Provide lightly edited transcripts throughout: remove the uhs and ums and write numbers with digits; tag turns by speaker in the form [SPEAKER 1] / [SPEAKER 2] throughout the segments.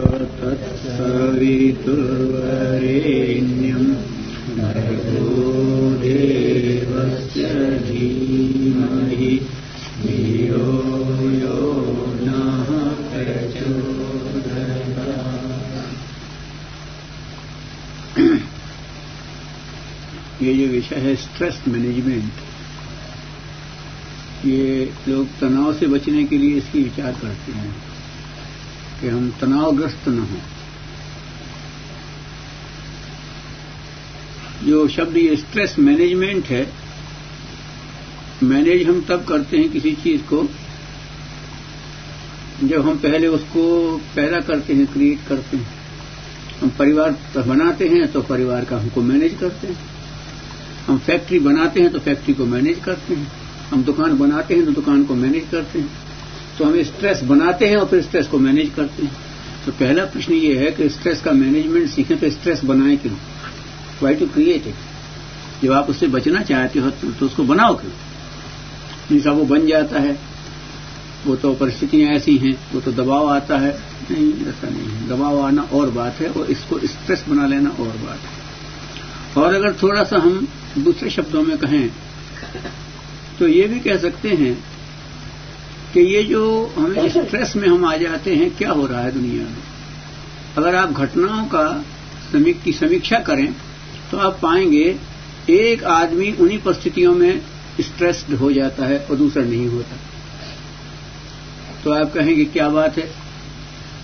[SPEAKER 1] तत्सवितुर्वरेण्यम् भर्गो देवस्य धीमहि धियो यो नः प्रचोदयात्। ये जो विषय है स्ट्रेस मैनेजमेंट, ये लोग तनाव से बचने के लिए इसकी विचार करते हैं कि हम तनावग्रस्त न हों। जो शब्द ये स्ट्रेस मैनेजमेंट है, मैनेज हम तब करते हैं किसी चीज को जब हम पहले उसको पैदा करते हैं, क्रिएट करते हैं। हम परिवार बनाते हैं तो परिवार का हमको मैनेज करते हैं। हम फैक्ट्री बनाते हैं तो फैक्ट्री को मैनेज करते हैं। हम दुकान बनाते हैं तो दुकान को मैनेज करते हैं। तो हम स्ट्रेस बनाते हैं और फिर स्ट्रेस को मैनेज करते हैं। तो पहला प्रश्न ये है कि स्ट्रेस का मैनेजमेंट सीखें तो स्ट्रेस बनाए क्यों? Why to create it? जब आप उससे बचना चाहते हो तो उसको बनाओ क्यों? जैसा वो बन जाता है, वो तो परिस्थितियां ऐसी हैं, वो तो दबाव आता है। नहीं, ऐसा नहीं है। दबाव आना और बात है और इसको स्ट्रेस बना लेना और बात है। और अगर थोड़ा सा हम दूसरे शब्दों में कहें तो ये भी कह सकते हैं कि ये जो हमें स्ट्रेस में हम आ जाते हैं, क्या हो रहा है दुनिया में। अगर आप घटनाओं का की समीक्षा करें तो आप पाएंगे एक आदमी उन्हीं परिस्थितियों में स्ट्रेस्ड हो जाता है और दूसरा नहीं होता। तो आप कहेंगे क्या बात है?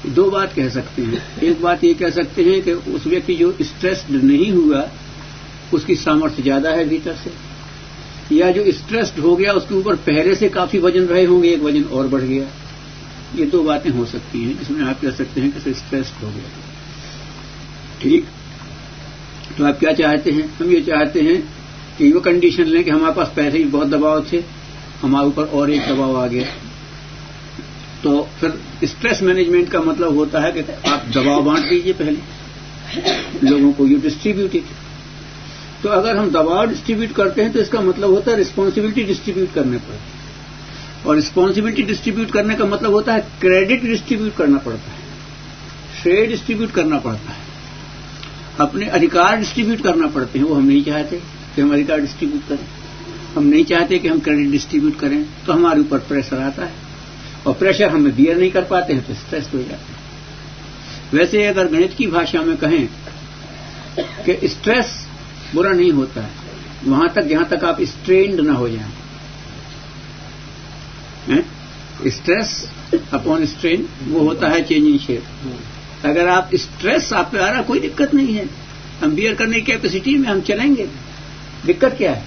[SPEAKER 1] दो बात कह सकते हैं। एक बात ये कह सकते हैं कि उस व्यक्ति जो स्ट्रेस्ड नहीं हुआ उसकी सामर्थ्य ज्यादा है भीतर से, या जो स्ट्रेस्ड हो गया उसके ऊपर पहले से काफी वजन रहे होंगे, एक वजन और बढ़ गया। ये दो बातें हो सकती हैं जिसमें आप कह सकते हैं कि स्ट्रेस्ड हो गया। ठीक, तो आप क्या चाहते हैं? हम ये चाहते हैं कि वो कंडीशन लें कि हमारे पास पहले ही बहुत दबाव थे, हमारे ऊपर और एक दबाव आ गया। तो फिर स्ट्रेस मैनेजमेंट का मतलब होता है कि आप दबाव बांट दीजिए पहले लोगों को, यू डिस्ट्रीब्यूट इट। तो अगर हम दबाव डिस्ट्रीब्यूट करते हैं तो इसका मतलब होता है रिस्पॉन्सिबिलिटी डिस्ट्रीब्यूट करने पर, और रिस्पॉन्सिबिलिटी डिस्ट्रीब्यूट करने का मतलब होता है क्रेडिट डिस्ट्रीब्यूट करना पड़ता है, श्रेय डिस्ट्रीब्यूट करना पड़ता है, अपने अधिकार डिस्ट्रीब्यूट करना पड़ते हैं। वो हम नहीं चाहते कि हम अधिकार डिस्ट्रीब्यूट करें, हम नहीं चाहते कि हम क्रेडिट डिस्ट्रीब्यूट करें। तो हमारे ऊपर प्रेशर आता है और प्रेशर हमें बियर नहीं कर पाते हैं तो स्ट्रेस हो जाते हैं। वैसे अगर गणित की भाषा में कहें कि स्ट्रेस बुरा नहीं होता है वहां तक जहां तक आप स्ट्रेन्ड ना हो जाएं। स्ट्रेस अपॉन स्ट्रेन वो होता है चेंज इन शेप। अगर आप स्ट्रेस आप पे आ रहा, कोई दिक्कत नहीं है, हम बियर करने की कैपेसिटी में हम चलेंगे। दिक्कत क्या है?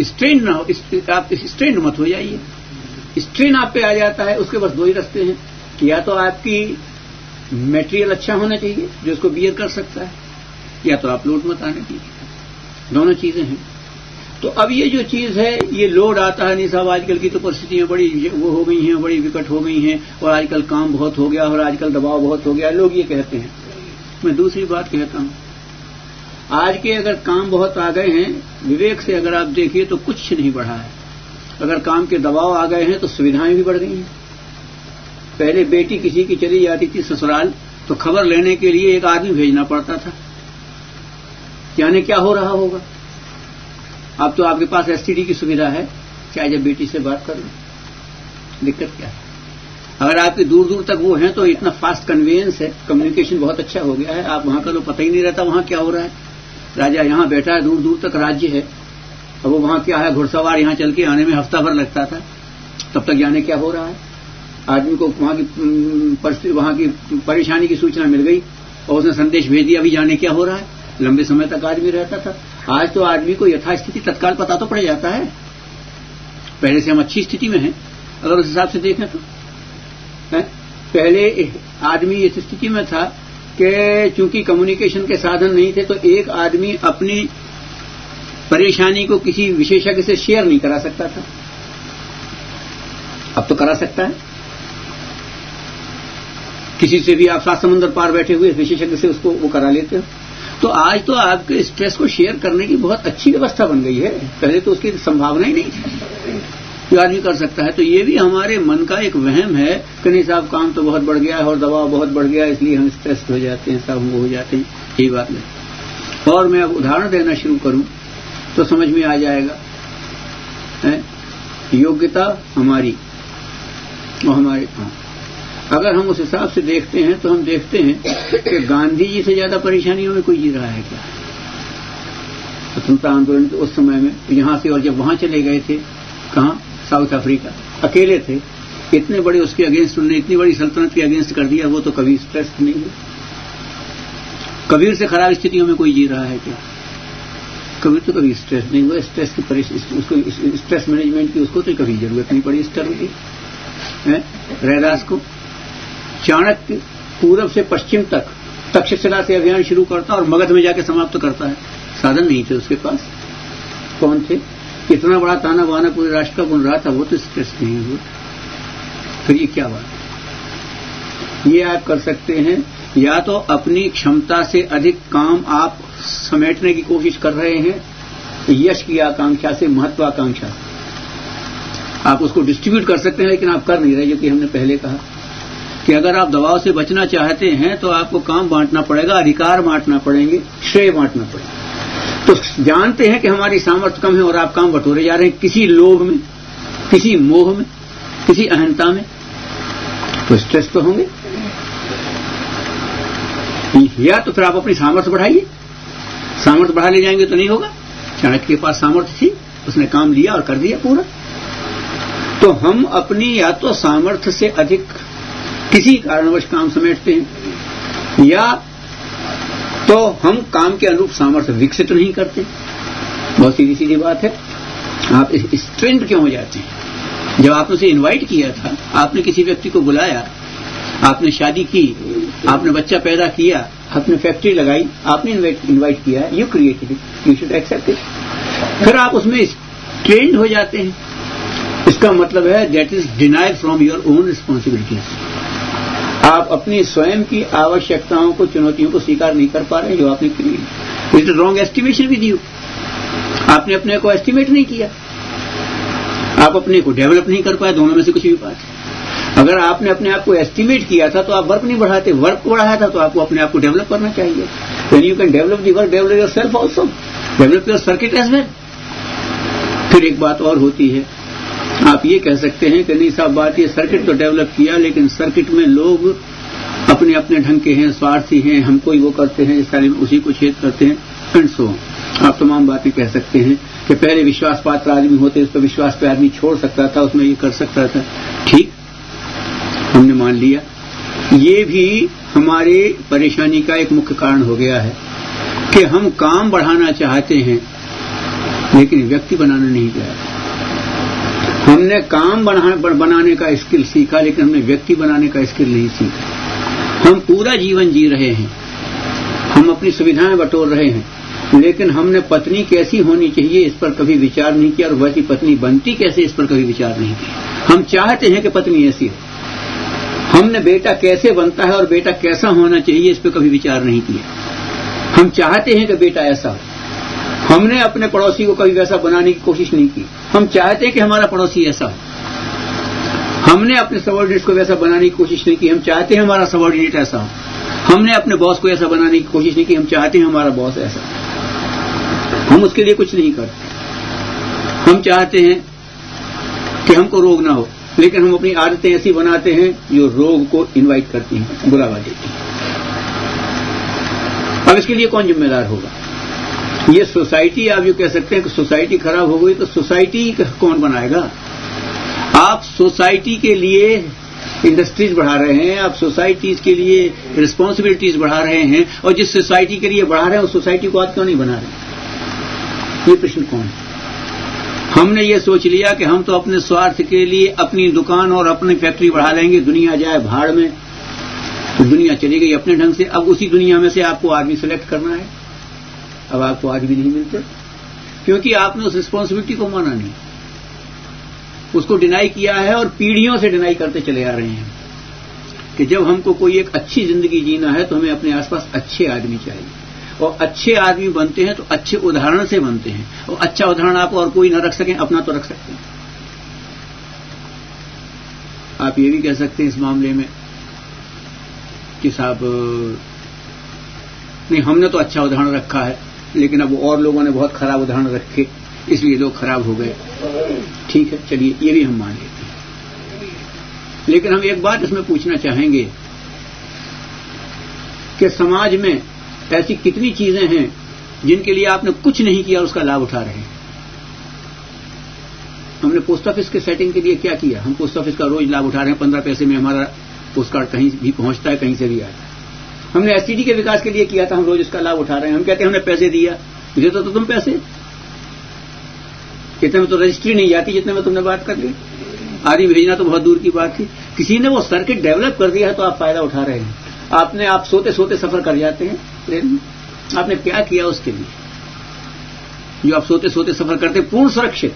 [SPEAKER 1] स्ट्रेन ना हो, आप स्ट्रेन मत हो जाइए। स्ट्रेन आप पे आ जाता है, उसके बस दो ही रास्ते हैं कि या तो आपकी मटेरियल अच्छा होना चाहिए जो उसको बियर कर सकता है, या तो आप लोड मत आने दीजिए। दोनों चीजें हैं। तो अब ये जो चीज है, ये लोड आता है। नहीं साहब, आजकल की तो परिस्थितियां बड़ी वो हो गई हैं, बड़ी विकट हो गई हैं, और आजकल काम बहुत हो गया और आजकल दबाव बहुत हो गया, लोग ये कहते हैं। मैं दूसरी बात कहता हूं, आज के अगर काम बहुत आ गए हैं, विवेक से अगर आप देखिए तो कुछ नहीं बढ़ा है। अगर काम के दबाव आ गए हैं तो सुविधाएं भी बढ़ गई हैं। पहले बेटी किसी की चली जाती थी ससुराल तो खबर लेने के लिए एक आदमी भेजना पड़ता था, जाने क्या हो रहा होगा। अब तो आपके पास एसटीडी की सुविधा है, चाहे जब बेटी से बात कर लो। दिक्कत क्या है? अगर आपके दूर दूर तक वो हैं तो इतना फास्ट कन्वेंस है, कम्युनिकेशन बहुत अच्छा हो गया है। आप वहां का तो पता ही नहीं रहता वहां क्या हो रहा है। राजा यहां बैठा है, दूर दूर तक राज्य है, अब वो वहां क्या है, घुड़सवार यहां चल के आने में हफ्ता भर लगता था, तब तक जाने क्या हो रहा है। आदमी को वहां की परेशानी की सूचना मिल गई और उसने संदेश भेज दिया, अभी जाने क्या हो रहा है। लंबे समय तक आदमी रहता था। आज तो आदमी को यथास्थिति तत्काल पता तो पड़ जाता है। पहले से हम अच्छी स्थिति में हैं अगर उस हिसाब से देखें तो। पहले आदमी इस स्थिति में था कि चूंकि कम्युनिकेशन के साधन नहीं थे तो एक आदमी अपनी परेशानी को किसी विशेषज्ञ से शेयर नहीं करा सकता था। अब तो करा सकता है। किसी से भी आप 7 समुद्र पार बैठे हुए विशेषज्ञ से उसको वो करा लेते हो। तो आज तो आपके स्ट्रेस को शेयर करने की बहुत अच्छी व्यवस्था बन गई है। पहले तो उसकी संभावना ही नहीं थी। जो आदमी कर सकता है। तो ये भी हमारे मन का एक वहम है कि नहीं साहब काम तो बहुत बढ़ गया है और दबाव बहुत बढ़ गया है, इसलिए हम स्ट्रेस हो जाते हैं, सब हमको हो जाते हैं। यही बात नहीं। और मैं अब उदाहरण देना शुरू करूं तो समझ में आ जाएगा। योग्यता हमारी और हमारे काम, अगर हम उस हिसाब से देखते हैं तो हम देखते हैं कि गांधी जी से ज्यादा परेशानियों में कोई जी रहा है क्या? स्वतंत्रता आंदोलन के उस समय में यहां से, और जब वहां चले गए थे, कहां, साउथ अफ्रीका, अकेले थे, इतने बड़े उसके अगेंस्ट, उन्होंने इतनी बड़ी सल्तनत के अगेंस्ट कर दिया। वो तो कभी स्ट्रेस नहीं है। कबीर से खराब स्थितियों में कोई जी रहा है क्या? कबीर तो कभी स्ट्रेस नहीं हुआ। स्ट्रेस की उसको स्ट्रेस मैनेजमेंट की उसको तो कभी जरूरत नहीं पड़ी। स्ट्रेस की रैदास को चाणक्य पूरब से पश्चिम तक तक्षशिला से अभियान शुरू करता और मगध में जाके समाप्त करता है। साधन नहीं थे उसके पास। कौन थे? इतना बड़ा ताना बाना पूरे राष्ट्र का बुन रहा था, वो तो स्ट्रेस नहीं हुआ। फिर ये क्या बात? ये आप कर सकते हैं, या तो अपनी क्षमता से अधिक काम आप समेटने की कोशिश कर रहे हैं, यश की आकांक्षा से, महत्वाकांक्षा से आप उसको डिस्ट्रीब्यूट कर सकते हैं, लेकिन आप कर नहीं रहे। जो कि हमने पहले कहा कि अगर आप दबाव से बचना चाहते हैं तो आपको काम बांटना पड़ेगा, अधिकार बांटना पड़ेंगे, श्रेय बांटना पड़ेगा। तो जानते हैं कि हमारी सामर्थ्य कम है और आप काम बटोरे जा रहे हैं किसी लोभ में, किसी मोह में, किसी अहंता में, तो स्ट्रेस तो होंगे। या तो फिर आप अपनी सामर्थ्य बढ़ाइए। सामर्थ्य बढ़ा ले जाएंगे तो नहीं होगा। चाणक्य के पास सामर्थ्य थी, उसने काम लिया और कर दिया पूरा। तो हम अपनी या तो सामर्थ्य से अधिक किसी कारणवश काम समेटते हैं, या तो हम काम के अनुरूप सामर्थ्य विकसित नहीं करते। बहुत सीधी सीधी बात है। आप स्ट्रेंथ क्यों हो जाते हैं? जब आपने उसे इनवाइट किया था, आपने किसी व्यक्ति को बुलाया, आपने शादी की, आपने बच्चा पैदा किया, आपने फैक्ट्री लगाई, आपने इनवाइट किया, you created it, you should accept it. फिर आप उसमें ट्रेंड हो जाते हैं। इसका मतलब है that is denied from your own responsibilities. आप अपनी स्वयं की आवश्यकताओं को, चुनौतियों को स्वीकार नहीं कर पा रहे जो आपने की। It is wrong estimation with you. आपने अपने को एस्टिमेट नहीं किया, आप अपने को डेवलप नहीं कर पाए। दोनों में से कुछ भी बात है। अगर आपने अपने आप को एस्टिमेट किया था तो आप वर्क नहीं बढ़ाते, वर्क को बढ़ाया था तो आपको अपने आप को डेवलप करना चाहिए। When you can develop the work, develop yourself also, develop your circuit as well. फिर एक बात और होती है, आप ये कह सकते हैं कि नहीं साहब, बात ये सर्किट तो डेवलप किया, लेकिन सर्किट में लोग अपने अपने ढंग के हैं, स्वार्थी हैं, हमको ही वो करते हैं, इस सारे में उसी को छेद करते हैं, एंड सो आप तमाम बातें कह सकते हैं कि पहले विश्वास पात्र आदमी होते, उस पर विश्वास पे आदमी छोड़ सकता था, उसमें ये कर सकता था। ठीक, हमने मान लिया। ये भी हमारे परेशानी का एक मुख्य कारण हो गया है कि हम काम बढ़ाना चाहते हैं लेकिन व्यक्ति बनाना नहीं चाहते। हमने काम बनाने का स्किल सीखा, लेकिन हमने व्यक्ति बनाने का स्किल नहीं सीखा। हम पूरा जीवन जी रहे हैं, हम अपनी सुविधाएं बटोर रहे हैं, लेकिन हमने पत्नी कैसी होनी चाहिए इस पर कभी विचार नहीं किया, और वैसी पत्नी बनती कैसे इस पर कभी विचार नहीं किया। हम चाहते हैं कि पत्नी ऐसी हो, हमने बेटा कैसे बनता है और बेटा कैसा होना चाहिए इस पर कभी विचार नहीं किया। हम चाहते हैं कि बेटा ऐसा हो, हमने अपने पड़ोसी को कभी वैसा बनाने की कोशिश नहीं की। हम चाहते हैं कि हमारा पड़ोसी ऐसा हो, हमने अपने सबऑर्डिनेट को वैसा बनाने की कोशिश नहीं की। हम चाहते हैं हमारा सबऑर्डिनेट ऐसा हो, हमने अपने बॉस को ऐसा बनाने की कोशिश नहीं की। हम चाहते हैं हमारा बॉस ऐसा हो, हम उसके लिए कुछ नहीं करते। हम चाहते हैं कि हमको रोग ना हो, लेकिन हम अपनी आदतें ऐसी बनाते हैं जो रोग को इनवाइट करती हैं, बुलावा देती हैं। अब इसके लिए कौन जिम्मेदार होगा? ये सोसाइटी, आप जो कह सकते हैं कि सोसाइटी खराब हो गई, तो सोसाइटी कौन बनाएगा? आप सोसाइटी के लिए इंडस्ट्रीज बढ़ा रहे हैं, आप सोसाइटीज के लिए रिस्पॉन्सिबिलिटीज बढ़ा रहे हैं, और जिस सोसाइटी के लिए बढ़ा रहे हैं उस सोसाइटी को आप क्यों नहीं बना रहे? ये प्रश्न कौन है? हमने ये सोच लिया कि हम तो अपने स्वार्थ के लिए अपनी दुकान और अपनी फैक्ट्री बढ़ा लेंगे, दुनिया जाए भाड़ में, तो दुनिया चली गई अपने ढंग से। अब उसी दुनिया में से आपको आदमी सेलेक्ट करना है। अब आपको आदमी नहीं मिलते क्योंकि आपने उस रिस्पॉन्सिबिलिटी को माना नहीं, उसको डिनाई किया है, और पीढ़ियों से डिनाई करते चले आ रहे हैं कि जब हमको कोई एक अच्छी जिंदगी जीना है तो हमें अपने आसपास अच्छे आदमी चाहिए, और अच्छे आदमी बनते हैं तो अच्छे उदाहरण से बनते हैं, और अच्छा उदाहरण आप और कोई न रख सकें, अपना तो रख सकते हैं। आप ये भी कह सकते हैं इस मामले में कि साहब नहीं, हमने तो अच्छा उदाहरण रखा है, लेकिन अब और लोगों ने बहुत खराब उदाहरण रखे, इसलिए लोग खराब हो गए। ठीक है, चलिए ये भी हम मान लेते हैं। लेकिन हम एक बात इसमें पूछना चाहेंगे कि समाज में ऐसी कितनी चीजें हैं जिनके लिए आपने कुछ नहीं किया और उसका लाभ उठा रहे हैं। हमने पोस्ट ऑफिस के सेटिंग के लिए क्या किया? हम पोस्ट ऑफिस का रोज लाभ उठा रहे हैं, 15 पैसे में हमारा पोस्ट कार्ड कहीं भी पहुंचता है, कहीं से भी आता है। हमने एसटीडी के विकास के लिए किया था, हम रोज इसका लाभ उठा रहे हैं। हम कहते हैं हमने पैसे दिया, मुझे तो तुम पैसे, इतने में तो रजिस्ट्री नहीं जाती जितने में तुमने बात कर ली। आदमी भेजना तो बहुत दूर की बात थी। किसी ने वो सर्किट डेवलप कर दिया है तो आप फायदा उठा रहे हैं। आप सोते सोते सफर कर जाते हैं ट्रेन में, आपने क्या किया उसके लिए? जो आप सोते सोते सफर करते, पूर्ण सुरक्षित,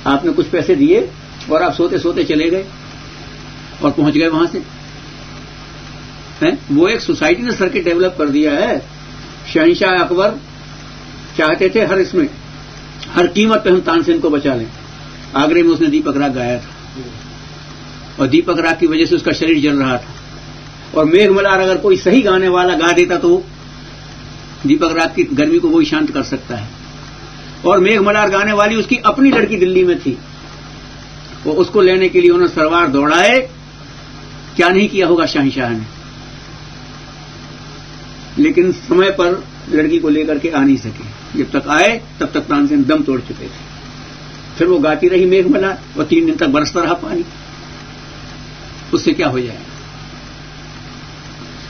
[SPEAKER 1] आपने कुछ पैसे दिए और आप सोते सोते चले गए और पहुंच गए वहां से। वो एक सोसाइटी ने सर्किट डेवलप कर दिया है। शहंशाह अकबर चाहते थे हर कीमत पे हम तानसेन को बचा लें। आगरे में उसने दीपक राग गाया था और दीपक राग की वजह से उसका शरीर जल रहा था। और मेघमल्हार अगर कोई सही गाने वाला गा देता तो दीपक राग की गर्मी को वही शांत कर सकता है। और मेघमल्हार गाने वाली उसकी अपनी लड़की दिल्ली में थी, वो उसको लेने के लिए उन्होंने सरवार दौड़ाए। क्या नहीं किया होगा शहंशाह ने, लेकिन समय पर लड़की को लेकर के आ नहीं सके। जब तक आए तब तक तानसेन दम तोड़ चुके थे। फिर वो गाती रही मेघमल्हार और 3 दिन तक बरसता रहा पानी। उससे क्या हो जाएगा?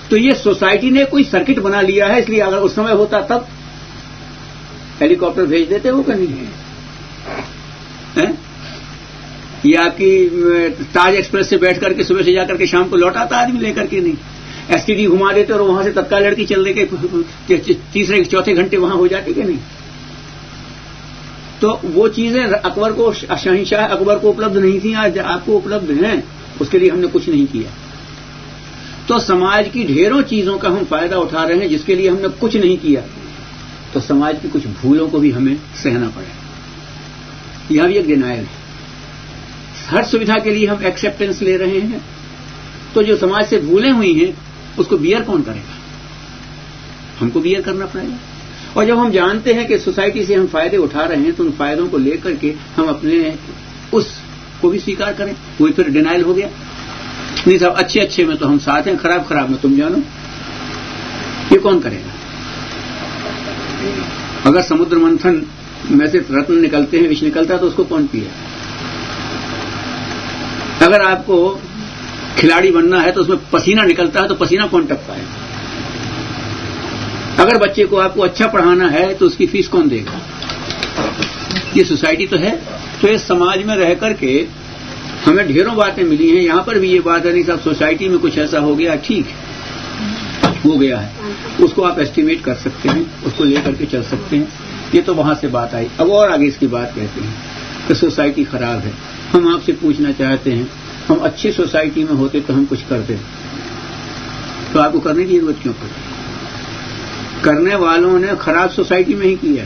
[SPEAKER 1] तो ये सोसाइटी ने कोई सर्किट बना लिया है, इसलिए अगर उस समय होता तब हेलीकॉप्टर भेज देते वो कहीं है? ये आपकी ताज एक्सप्रेस से बैठ करके सुबह से जाकर के शाम को लौट आता आदमी लेकर के नहीं। एसटीडी घुमा देते और वहां से तत्काल लड़की चल दे के तीसरे चौथे घंटे वहां हो जाती कि नहीं। तो वो चीजें अकबर को, शहंशाह अकबर को उपलब्ध नहीं थी, आज आपको उपलब्ध हैं। उसके लिए हमने कुछ नहीं किया। तो समाज की ढेरों चीजों का हम फायदा उठा रहे हैं जिसके लिए हमने कुछ नहीं किया। तो समाज की कुछ भूलों को भी हमें सहना पड़ेगा। यहां भी एक डिनायल है। हर सुविधा के लिए हम एक्सेप्टेंस ले रहे हैं, तो जो समाज से भूलें हुई हैं उसको बियर कौन करेगा? हमको बियर करना पड़ेगा। और जब हम जानते हैं कि सोसाइटी से हम फायदे उठा रहे हैं तो उन फायदों को लेकर के हम अपने उसको भी स्वीकार करें। वही फिर डिनाइल हो गया। नहीं साहब, अच्छे अच्छे में तो हम साथ हैं, खराब खराब में तुम जानो। ये कौन करेगा? अगर समुद्र मंथन में से रत्न निकलते हैं, विष निकलता है, तो उसको कौन पिए? अगर आपको खिलाड़ी बनना है तो उसमें पसीना निकलता है, तो पसीना कौन टपकाएगा? अगर बच्चे को आपको अच्छा पढ़ाना है तो उसकी फीस कौन देगा? ये सोसाइटी तो है। तो इस समाज में रह करके हमें ढेरों बातें मिली हैं। यहां पर भी ये बात है, नहीं साहब सोसाइटी में कुछ ऐसा हो गया, ठीक है, हो गया है, उसको आप एस्टिमेट कर सकते हैं, उसको लेकर के चल सकते हैं। ये तो वहां से बात आई। अब और आगे इसकी बात कहते हैं कि सोसाइटी खराब है। हम आपसे पूछना चाहते हैं, हम अच्छी सोसाइटी में होते तो हम कुछ करते, तो आपको करने की जरूरत क्यों पड़ी? करने वालों ने खराब सोसाइटी में ही किया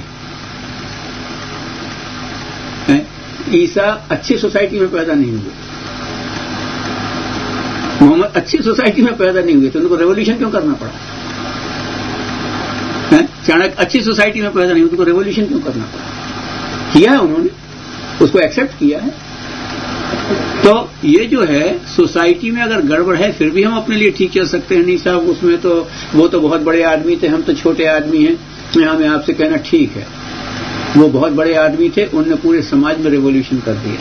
[SPEAKER 1] है। ईसा अच्छी सोसाइटी में पैदा नहीं हुए, मोहम्मद अच्छी सोसाइटी में पैदा नहीं हुए, तो उनको रेवोल्यूशन क्यों करना पड़ा? चाणक्य अच्छी सोसाइटी में पैदा नहीं हुए, उनको रेवोल्यूशन क्यों करना पड़ा? किया है उन्होंने, उसको एक्सेप्ट किया है। तो ये जो है सोसाइटी में अगर गड़बड़ है फिर भी हम अपने लिए ठीक चल सकते हैं। नहीं साहब उसमें तो वो तो बहुत बड़े आदमी थे, हम तो छोटे आदमी हैं। यहां मैं आपसे कहना ठीक है, वो बहुत बड़े आदमी थे, उन्होंने पूरे समाज में रेवोल्यूशन कर दिया।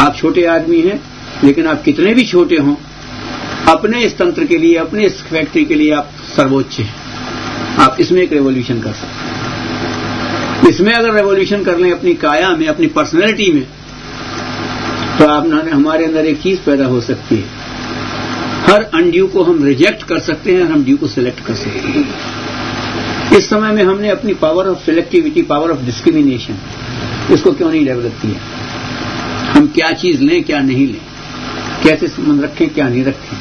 [SPEAKER 1] आप छोटे आदमी हैं, लेकिन आप कितने भी छोटे हों, अपने इस तंत्र के लिए, अपने इस फैक्ट्री के लिए आप सर्वोच्च हैं। आप इसमें एक रेवोल्यूशन कर सकते हैं। इसमें अगर रेवोल्यूशन कर लें अपनी काया में, अपनी पर्सनैलिटी में, तो आप हमारे अंदर एक चीज पैदा हो सकती है। हर अनड्यू को हम रिजेक्ट कर सकते हैं और हम ड्यू को सिलेक्ट कर सकते हैं। इस समय में हमने अपनी power of selectivity, power of discrimination, इसको क्यों नहीं डेवलप किया? हम क्या चीज लें, क्या नहीं लें, कैसे संबंध रखें, क्या नहीं रखें,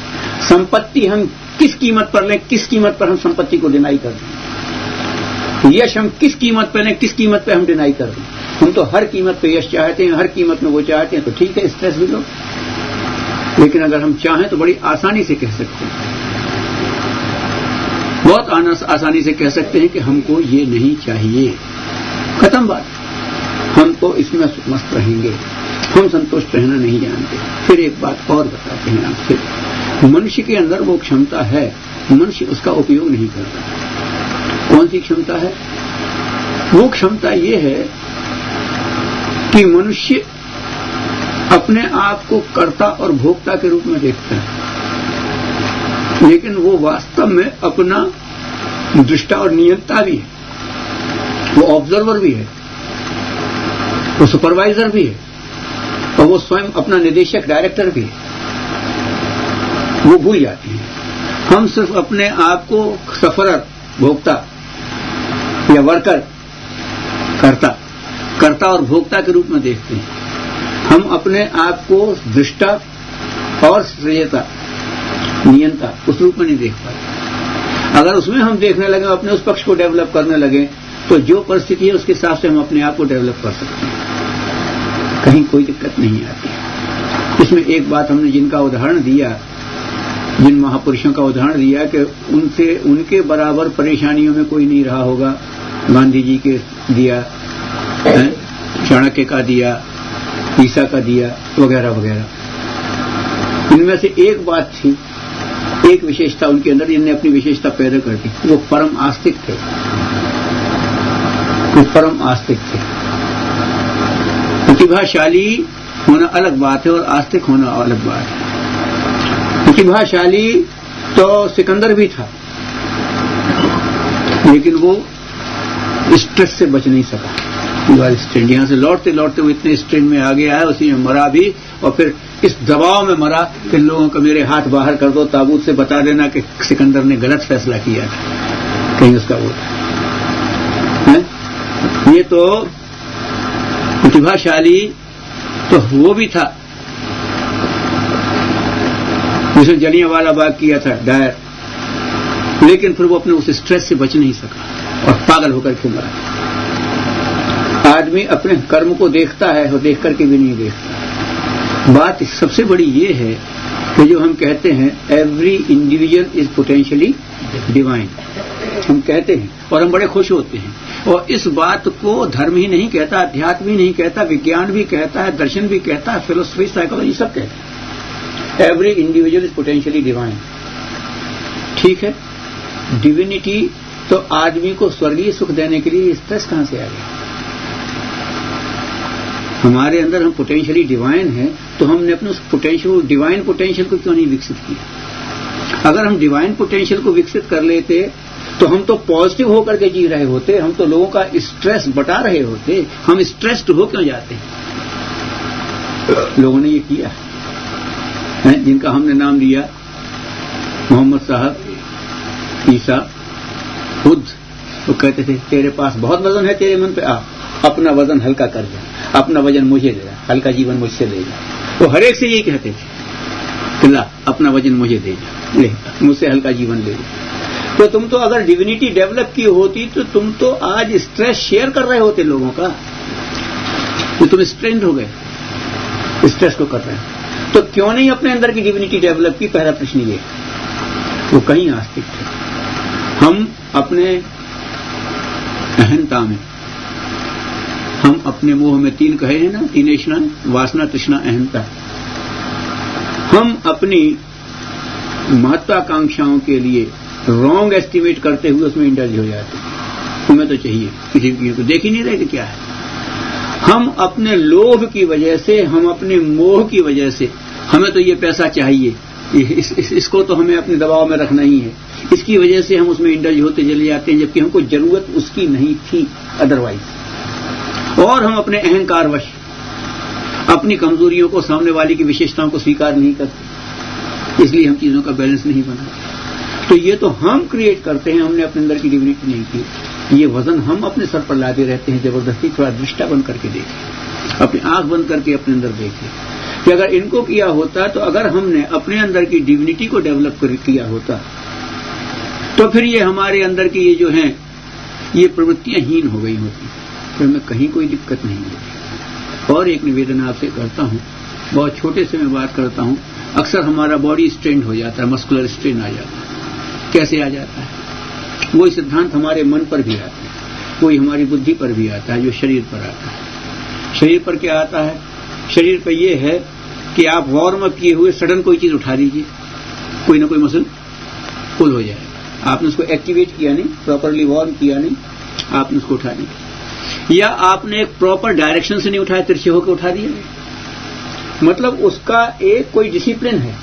[SPEAKER 1] संपत्ति हम किस कीमत पर लें, किस कीमत पर हम संपत्ति को डिनाई कर दें, यश हम किस कीमत पर लें, किस कीमत पर हम डिनाई कर दें। हम तो हर कीमत पे यश चाहते हैं, हर कीमत में वो चाहते हैं, तो ठीक है स्ट्रेस भी लो। लेकिन अगर हम चाहें तो बड़ी आसानी से कह सकते हैं, बहुत आसानी से कह सकते हैं कि हमको ये नहीं चाहिए, खत्म बात, हम तो इसमें मस्त रहेंगे, हम संतुष्ट रहना नहीं जानते। फिर एक बात और बताते हैं आपसे, मनुष्य के अंदर वो क्षमता है, मनुष्य उसका उपयोग नहीं करता। कौन सी क्षमता है? वो क्षमता ये है कि मनुष्य अपने आप को कर्ता और भोक्ता के रूप में देखता है, लेकिन वो वास्तव में अपना दृष्टा और नियंता भी है, वो ऑब्जर्वर भी है, वो सुपरवाइजर भी है, और वो स्वयं अपना निदेशक डायरेक्टर भी है। वो भूल जाते हैं। हम सिर्फ अपने आप को सफरर, भोक्ता या वर्कर, कर्ता और भोक्ता के रूप में देखते हैं। हम अपने आप को दृष्टा और सृजता, नियंता उस रूप में नहीं देख पाते। अगर उसमें हम देखने लगे, अपने उस पक्ष को डेवलप करने लगे, तो जो परिस्थिति है उसके हिसाब से हम अपने आप को डेवलप कर सकते हैं, कहीं कोई दिक्कत नहीं आती। इसमें एक बात हमने जिनका उदाहरण दिया, जिन महापुरुषों का उदाहरण दिया कि उनके बराबर परेशानियों में कोई नहीं रहा होगा, गांधी जी के दिया, चाणक्य का दिया, ईसा का दिया, वगैरह वगैरह। इनमें से एक बात थी, एक विशेषता उनके अंदर, जिनने अपनी विशेषता पैदा कर दी, वो परम आस्तिक थे। वो परम आस्तिक थे। प्रतिभाशाली होना अलग बात है और आस्तिक होना अलग बात है। प्रतिभाशाली तो सिकंदर भी था, लेकिन वो स्ट्रेस से बच नहीं सका। स्ट्रेन यहां से लौटते लौटते वो इतने स्ट्रेन में आ गया है, उसी में मरा भी, और फिर इस दबाव में मरा कि लोगों को मेरे हाथ बाहर कर दो, ताबूत से बता देना कि सिकंदर ने गलत फैसला किया था, कहीं उसका वो है। ये तो प्रतिभाशाली तो वो भी था, जिसने जलियांवाला बाग किया था, डायर, लेकिन फिर वो अपने उस स्ट्रेस से बच नहीं सका और पागल होकर के मरा। आदमी अपने कर्म को देखता है और देख करके भी नहीं देखता। बात सबसे बड़ी ये है कि जो हम कहते हैं every individual is potentially divine, हम कहते हैं और हम बड़े खुश होते हैं, और इस बात को धर्म ही नहीं कहता, अध्यात्म ही नहीं कहता, विज्ञान भी कहता है, दर्शन भी कहता है, फिलोसफी, साइकोलॉजी सब कहते हैं। Every individual is potentially divine. ठीक है, डिविनिटी तो आदमी को स्वर्गीय सुख देने के लिए स्ट्रेस कहां से आ गया? हमारे अंदर हम पोटेंशियली डिवाइन हैं, तो हमने अपने उस पोटेंशियल, डिवाइन पोटेंशियल को क्यों नहीं विकसित किया? अगर हम डिवाइन पोटेंशियल को विकसित कर लेते तो हम तो पॉजिटिव होकर के जी रहे होते, हम तो लोगों का स्ट्रेस बटा रहे होते। हम स्ट्रेस्ड हो क्यों जाते हैं? लोगों ने ये किया है, जिनका हमने नाम लिया, मोहम्मद साहब, ईसा, बुद्ध, वो कहते थे तेरे पास बहुत वजन है, तेरे मन पे आ, अपना वजन हल्का कर जा, अपना वजन मुझे दे जा, हल्का जीवन मुझसे ले जा। वो हर एक से यही कहते थे, ला अपना वजन मुझे दे जा, ले मुझसे हल्का जीवन ले जा। तो तुम तो अगर डिविनिटी डेवलप की होती तो तुम तो आज स्ट्रेस शेयर कर रहे होते लोगों का, तो तुम स्ट्रेंड हो गए, स्ट्रेस को कर रहे हो। तो क्यों नहीं अपने अंदर की डिविनिटी डेवलप की? पहला प्रश्न ये। वो कहीं आस्तिक थे। हम अपने अहंता में, हम अपने मोह में, तीन कहे हैं ना, तीनेष्णा, वासना, तृष्णा, अहंता। हम अपनी महत्वाकांक्षाओं के लिए रॉन्ग एस्टिमेट करते हुए उसमें इंडल्ज हो जाते हैं। तुम्हें तो चाहिए, किसी को देख ही नहीं रहे कि क्या है। हम अपने लोभ की वजह से, हम अपने मोह की वजह से, हमें तो ये पैसा चाहिए, इसको तो हमें अपने दबाव में रखना ही है, इसकी वजह से हम उसमें इंडल्ज होते चले जाते हैं, जबकि हमको जरूरत उसकी नहीं थी अदरवाइज। और हम अपने अहंकारवश अपनी कमजोरियों को, सामने वाले की विशेषताओं को स्वीकार नहीं करते, इसलिए हम चीजों का बैलेंस नहीं बनाते। तो ये तो हम क्रिएट करते हैं, हमने अपने अंदर की डिविनिटी नहीं की। ये वजन हम अपने सर पर लाते रहते हैं जबरदस्ती। थोड़ा दृष्टा बंद करके देखें, अपनी आंख बंद करके अपने अंदर देखें कि अगर इनको किया होता, तो अगर हमने अपने अंदर की डिविनिटी को डेवलप किया होता, तो फिर ये हमारे अंदर की ये जो हैं, ये प्रवृत्तियां हीन हो गई होती। तो हमें कहीं कोई दिक्कत नहीं होती। और एक निवेदन आपसे करता हूँ, बहुत छोटे से मैं बात करता हूँ। अक्सर हमारा बॉडी स्ट्रेन हो जाता है, मस्कुलर स्ट्रेन आ जाता है। कैसे आ जाता है? वही सिद्धांत हमारे मन पर भी आता है, कोई हमारी बुद्धि पर भी आता है, जो शरीर पर आता है। शरीर पर क्या आता है? शरीर पर यह है कि आप वार्म अप किए हुए सडन कोई चीज उठा दीजिए, कोई ना कोई मसल पुल हो जाए। आपने उसको एक्टिवेट किया नहीं, प्रॉपरली वार्म किया नहीं, आपने उसको उठा नहीं, या आपने एक प्रॉपर डायरेक्शन से नहीं उठाया, तिरछे होकर उठा दिया। मतलब उसका एक कोई डिसिप्लिन है,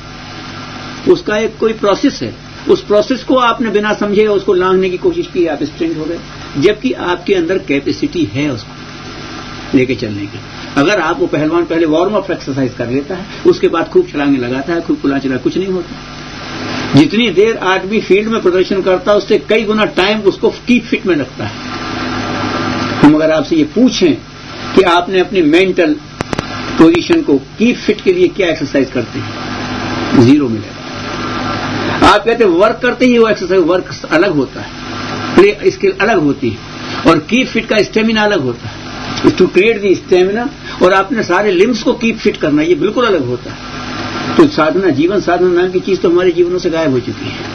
[SPEAKER 1] उसका एक कोई प्रोसेस है। उस प्रोसेस को आपने बिना समझे उसको लांघने की कोशिश की, आप स्ट्रेंथ हो गए, जबकि आपके अंदर कैपेसिटी है उसको लेके चलने की। अगर आप वो पहलवान पहले वार्म अप एक्सरसाइज कर लेता है, उसके बाद खूब छलांगे लगाता है, खूब कुला चला, कुछ नहीं होता। जितनी देर आदमी फील्ड में प्रदर्शन करता है उससे कई गुना टाइम उसको कीप फिट में रखता है। हम अगर आपसे ये पूछें कि आपने अपनी मेंटल पोजीशन को कीप फिट के लिए क्या एक्सरसाइज करते हैं, जीरो मिलेगा। आप कहते हैं वर्क करते ही वो एक्सरसाइज, वर्क अलग होता है, प्ले स्किल अलग होती है, और कीप फिट का स्टेमिना अलग होता है। टू क्रिएट दी स्टेमिना और आपने सारे लिम्स को कीप फिट करना, ये बिल्कुल अलग होता है। तो साधना, जीवन साधना नाम की चीज तो हमारे जीवनों से गायब हो चुकी है।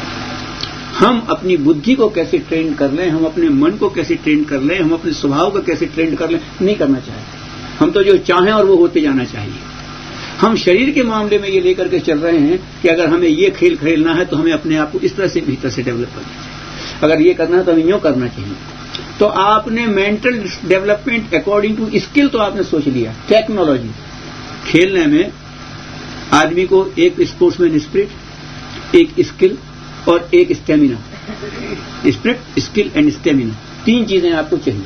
[SPEAKER 1] हम अपनी बुद्धि को कैसे ट्रेन कर लें, हम अपने मन को कैसे ट्रेन कर लें, हम अपने स्वभाव को कैसे ट्रेन कर लें, नहीं करना चाहते। हम तो जो चाहें और वो होते जाना चाहिए। हम शरीर के मामले में ये लेकर के चल रहे हैं कि अगर हमें ये खेल खेलना है तो हमें अपने आप को इस तरह से भीतर से डेवलप करना चाहिए, अगर ये करना है तो हमें यूं करना चाहिए। तो आपने mental development according to skill तो आपने सोच लिया। टेक्नोलॉजी खेलने में आदमी को एक स्पोर्ट्समैन स्पिरिट, एक स्किल और एक stamina, spirit, skill and stamina, तीन चीजें आपको चाहिए।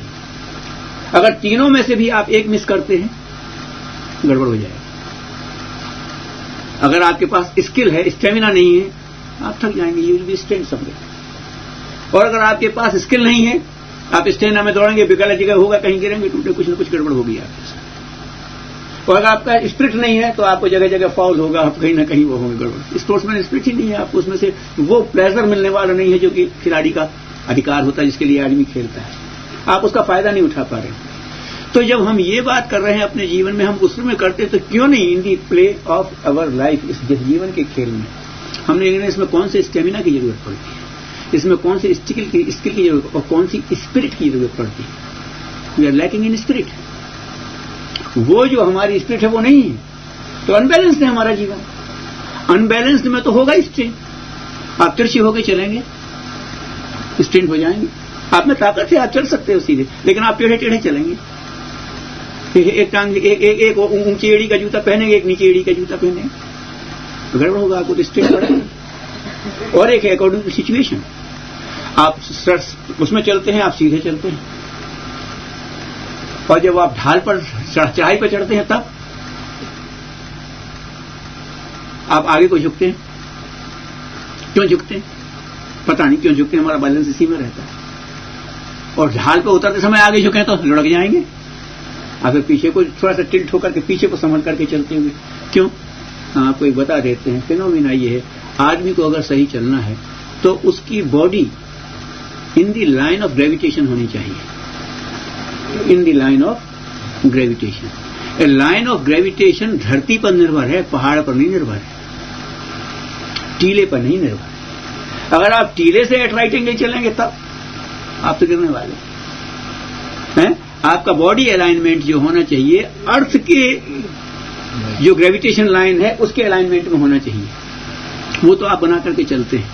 [SPEAKER 1] अगर तीनों में से भी आप एक मिस करते हैं, गड़बड़ हो जाएगा। अगर आपके पास स्किल है, स्टेमिना नहीं है, आप थक जाएंगे, you will be strain somewhere. और अगर आपके पास स्किल नहीं है, आप स्टेमिना में दौड़ेंगे, बिगड़ जगह होगा, कहीं गिरेंगे, टूटे, कुछ न कुछ गड़बड़ होगी आपके साथ। और अगर आपका स्पिरिट नहीं है तो आपको जगह जगह फाउल होगा, आप कहीं ना कहीं वो होंगे गड़बड़। स्पोर्ट्समैन स्पिरिट ही नहीं है आपको, उसमें से वो प्लेजर मिलने वाला नहीं है जो कि खिलाड़ी का अधिकार होता है, जिसके लिए आदमी खेलता है। आप उसका फायदा नहीं उठा पा रहे। तो जब हम ये बात कर रहे हैं अपने जीवन में, हम उसमें करते तो क्यों नहीं in the play of our life, इस जीवन के खेल में हमने इसमें कौन से स्टेमिना की जरूरत पड़ती है, इसमें कौन सी स्किल की जरूरत और कौन सी स्पिरिट की जरूरत पड़ती है। We are lacking in spirit. वो जो हमारी स्पिरिट है वो नहीं है, तो अनबैलेंस्ड है हमारा जीवन। अनबैलेंस्ड में तो होगा स्ट्रेन। आप तिरछे होकर चलेंगे, स्ट्रेन हो जाएंगे। आप में ताकत है, आप चल सकते हो सीधे, लेकिन आप टेढ़े टेढ़े चलेंगे। एक टांग, एक ऊंची एड़ी का जूता पहनेंगे, एक नीचे एड़ी का जूता पहनेंगे, गड़बड़ होगा, आपको तो स्ट्रेन पड़ेगा। और एक है अकॉर्डिंग टू सिचुएशन, आप उसमें चलते हैं, आप सीधे चलते हैं। और जब आप ढाल पर, चढ़ाई पर चढ़ते हैं, तब आप आगे को झुकते हैं। क्यों झुकते हैं? पता नहीं क्यों झुकते हैं, हमारा बैलेंस इसी में रहता है। और ढाल पर उतरते समय आगे झुके तो लुढ़क जाएंगे, आप पीछे को थोड़ा सा टिल्ट होकर के पीछे को संभल करके चलते हुए। क्यों? आपको एक बता देते हैं। फिनोमिना ये है, आदमी को अगर सही चलना है तो उसकी body in the line of gravitation होनी चाहिए। इन the line of gravitation. A line of gravitation धरती पर निर्भर है, पहाड़ पर नहीं निर्भर है, टीले पर नहीं निर्भर है। अगर आप टीले से एट राइट एंगल चलेंगे तब आप तो गिरने वाले हैं। आपका बॉडी अलाइनमेंट जो होना चाहिए अर्थ के जो ग्रेविटेशन लाइन है उसके अलाइनमेंट में होना चाहिए, वो तो आप बना करके चलते हैं।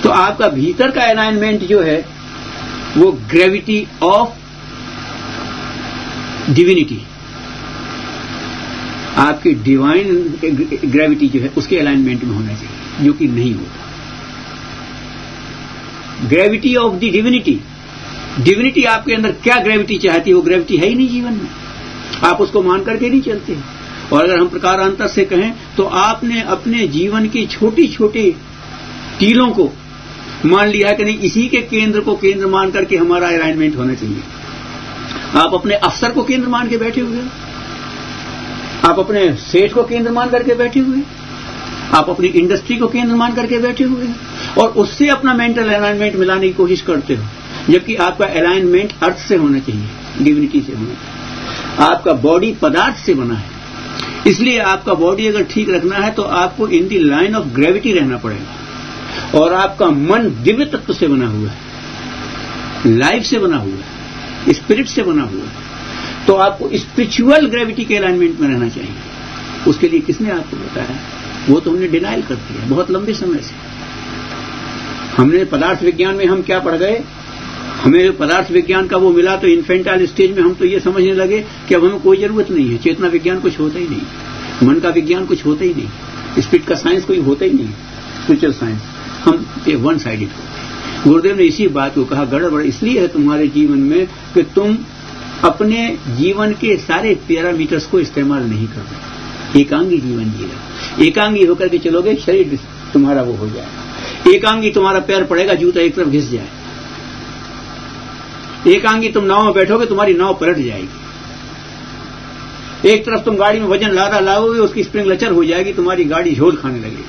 [SPEAKER 1] तो आपका भीतर का अलाइनमेंट जो है वो ग्रेविटी ऑफ डिविनिटी, आपकी डिवाइन ग्रेविटी जो है उसके अलाइनमेंट में होना चाहिए, जो कि नहीं होता। Gravity of the divinity, divinity आपके अंदर क्या ग्रेविटी चाहती है, वो ग्रेविटी है ही नहीं जीवन में, आप उसको मान करके नहीं चलते। और अगर हम प्रकारांतर से कहें तो आपने अपने जीवन की छोटी छोटी टीलों को मान लिया है कि नहीं, इसी के केंद्र को केंद्र मान करके हमारा अलाइनमेंट होना चाहिए। आप अपने अफसर को केंद्र मान के बैठे हुए, आप अपने सेठ को केंद्र मान करके बैठे हुए, आप अपनी इंडस्ट्री को केंद्र मान करके बैठे हुए और उससे अपना मेंटल अलाइनमेंट मिलाने की कोशिश करते हो। जबकि आपका अलाइनमेंट अर्थ से होना चाहिए, डिविनिटी से होना चाहिए। आपका बॉडी पदार्थ से बना है, इसलिए आपका बॉडी अगर ठीक रखना है तो आपको इन दी लाइन ऑफ ग्रेविटी रहना पड़ेगा। और आपका मन दिव्य तत्व से बना हुआ है, लाइफ से बना हुआ है, स्पिरिट से बना हुआ है, तो आपको स्पिरिचुअल ग्रेविटी के अलाइनमेंट में रहना चाहिए। उसके लिए किसने आपको बताया? वो तो हमने डिनाइल कर दिया बहुत लंबे समय से। हमने पदार्थ विज्ञान में हम क्या पढ़ गए, हमें पदार्थ विज्ञान का वो मिला तो इन्फेंटाइल स्टेज में हम तो ये समझने लगे कि अब हमें कोई जरूरत नहीं है, चेतना विज्ञान कुछ होता ही नहीं, मन का विज्ञान कुछ होता ही नहीं, स्पिरिट का साइंस कोई होता ही नहीं, स्पिरिचुअल साइंस। हम एक वन साइडेड हो गए। गुरुदेव ने इसी बात को कहा, गड़बड़ इसलिए है तुम्हारे जीवन में कि तुम अपने जीवन के सारे पैरामीटर्स को इस्तेमाल नहीं कर रहे। एकांगी जीवन जी रहे, एकांगी होकर के चलोगे, शरीर तुम्हारा वो हो जाएगा। एकांगी तुम्हारा पैर पड़ेगा, जूता एक तरफ घिस जाए। एकांगी तुम नाव में बैठोगे, तुम्हारी नाव पलट जाएगी। एक तरफ तुम गाड़ी में वजन लादा लाओगे, उसकी स्प्रिंग लचर हो जाएगी, तुम्हारी गाड़ी झोल खाने लगेगी।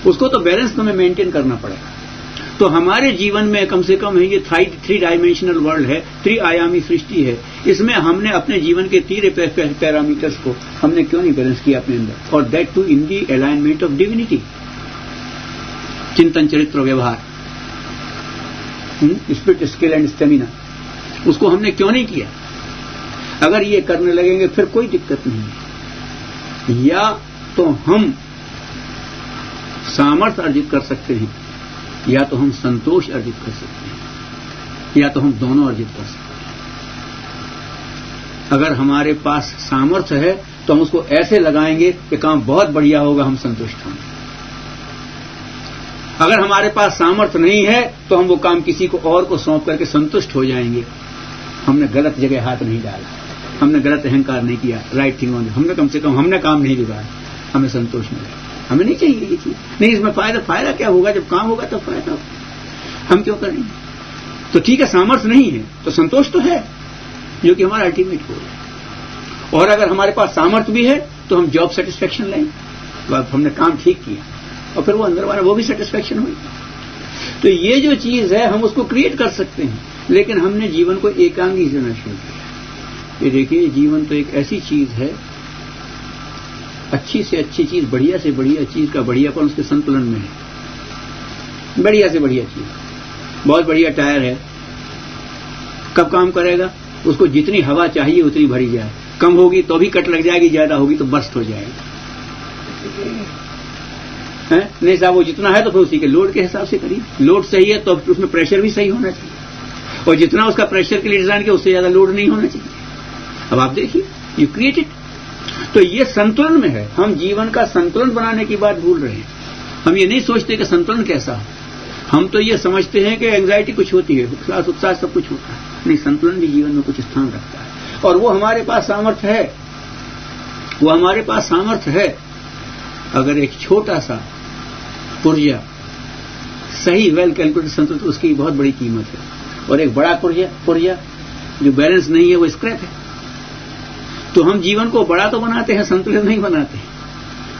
[SPEAKER 1] उसको तो बैलेंस तुम्हें मेंटेन करना पड़ेगा। तो हमारे जीवन में कम से कम है ये 3 डायमेंशनल वर्ल्ड है, 3 आयामी सृष्टि है। इसमें हमने अपने जीवन के 3 पैरामीटर्स को हमने क्यों नहीं बैलेंस किया अपने अंदर, और that too in the alignment of divinity. चिंतन, चरित्र, व्यवहार, स्पिरिट, स्किल एंड स्टेमिना, उसको हमने क्यों नहीं किया? अगर ये करने लगेंगे फिर कोई दिक्कत नहीं है। या तो हम सामर्थ्य अर्जित कर सकते हैं, या तो हम संतोष अर्जित कर सकते हैं, या तो हम दोनों अर्जित कर सकते हैं। अगर हमारे पास सामर्थ्य है तो हम उसको ऐसे लगाएंगे कि काम बहुत बढ़िया होगा, हम संतुष्ट होंगे। अगर हमारे पास सामर्थ्य नहीं है तो हम वो काम किसी को और को सौंप करके संतुष्ट हो जाएंगे। हमने गलत जगह हाथ नहीं डाला, हमने गलत अहंकार नहीं किया, राइट थिंग ऑन, हमने कम से कम हमने काम नहीं बिगाड़ा, हमें संतोष मिला। हमें नहीं चाहिए ये चीज, नहीं इसमें फायदा क्या होगा, जब काम होगा तब फायदा होगा, हम क्यों करेंगे? तो ठीक है, सामर्थ्य नहीं है तो संतोष तो है, जो कि हमारा अल्टीमेट गोल है। और अगर हमारे पास सामर्थ्य भी है तो हम जॉब सेटिस्फेक्शन लेंगे, तो हमने काम ठीक किया, और फिर वो अंदर वाला वो भी सेटिस्फेक्शन होगी। तो ये जो चीज है हम उसको क्रिएट कर सकते हैं, लेकिन हमने जीवन को एकांगी से न शुरू किया। ये देखिए, जीवन तो एक ऐसी चीज है, अच्छी से अच्छी चीज, बढ़िया से बढ़िया चीज का बढ़ियापन उसके संतुलन में है। बढ़िया से बढ़िया चीज, बहुत बढ़िया टायर है, कब काम करेगा? उसको जितनी हवा चाहिए उतनी भरी जाए, कम होगी तो भी कट लग जाएगी, ज्यादा होगी तो बर्स्ट हो जाएगी। नहीं साहब, वो जितना है तो फिर उसी के लोड के हिसाब से करिए। लोड सही है तो उसमें प्रेशर भी सही होना चाहिए, और जितना उसका प्रेशर के लिए डिजाइन किया उससे ज्यादा लोड नहीं होना चाहिए। अब आप देखिए, यू क्रिएट इट। तो ये संतुलन में है। हम जीवन का संतुलन बनाने की बात भूल रहे हैं। हम ये नहीं सोचते कि संतुलन कैसा है, हम तो ये समझते हैं कि एंग्जाइटी कुछ होती है, उत्साह सब कुछ होता है। नहीं, संतुलन भी जीवन में कुछ स्थान रखता है, और वो हमारे पास सामर्थ्य है, वो हमारे पास सामर्थ्य है। अगर एक छोटा सा पुर्जा सही वेल कैलकुलेटेड संतुलित, उसकी बहुत बड़ी कीमत है, और एक बड़ा पुर्जा जो बैलेंस नहीं है वो स्क्रैप है। तो हम जीवन को बड़ा तो बनाते हैं, संतुलित नहीं बनाते।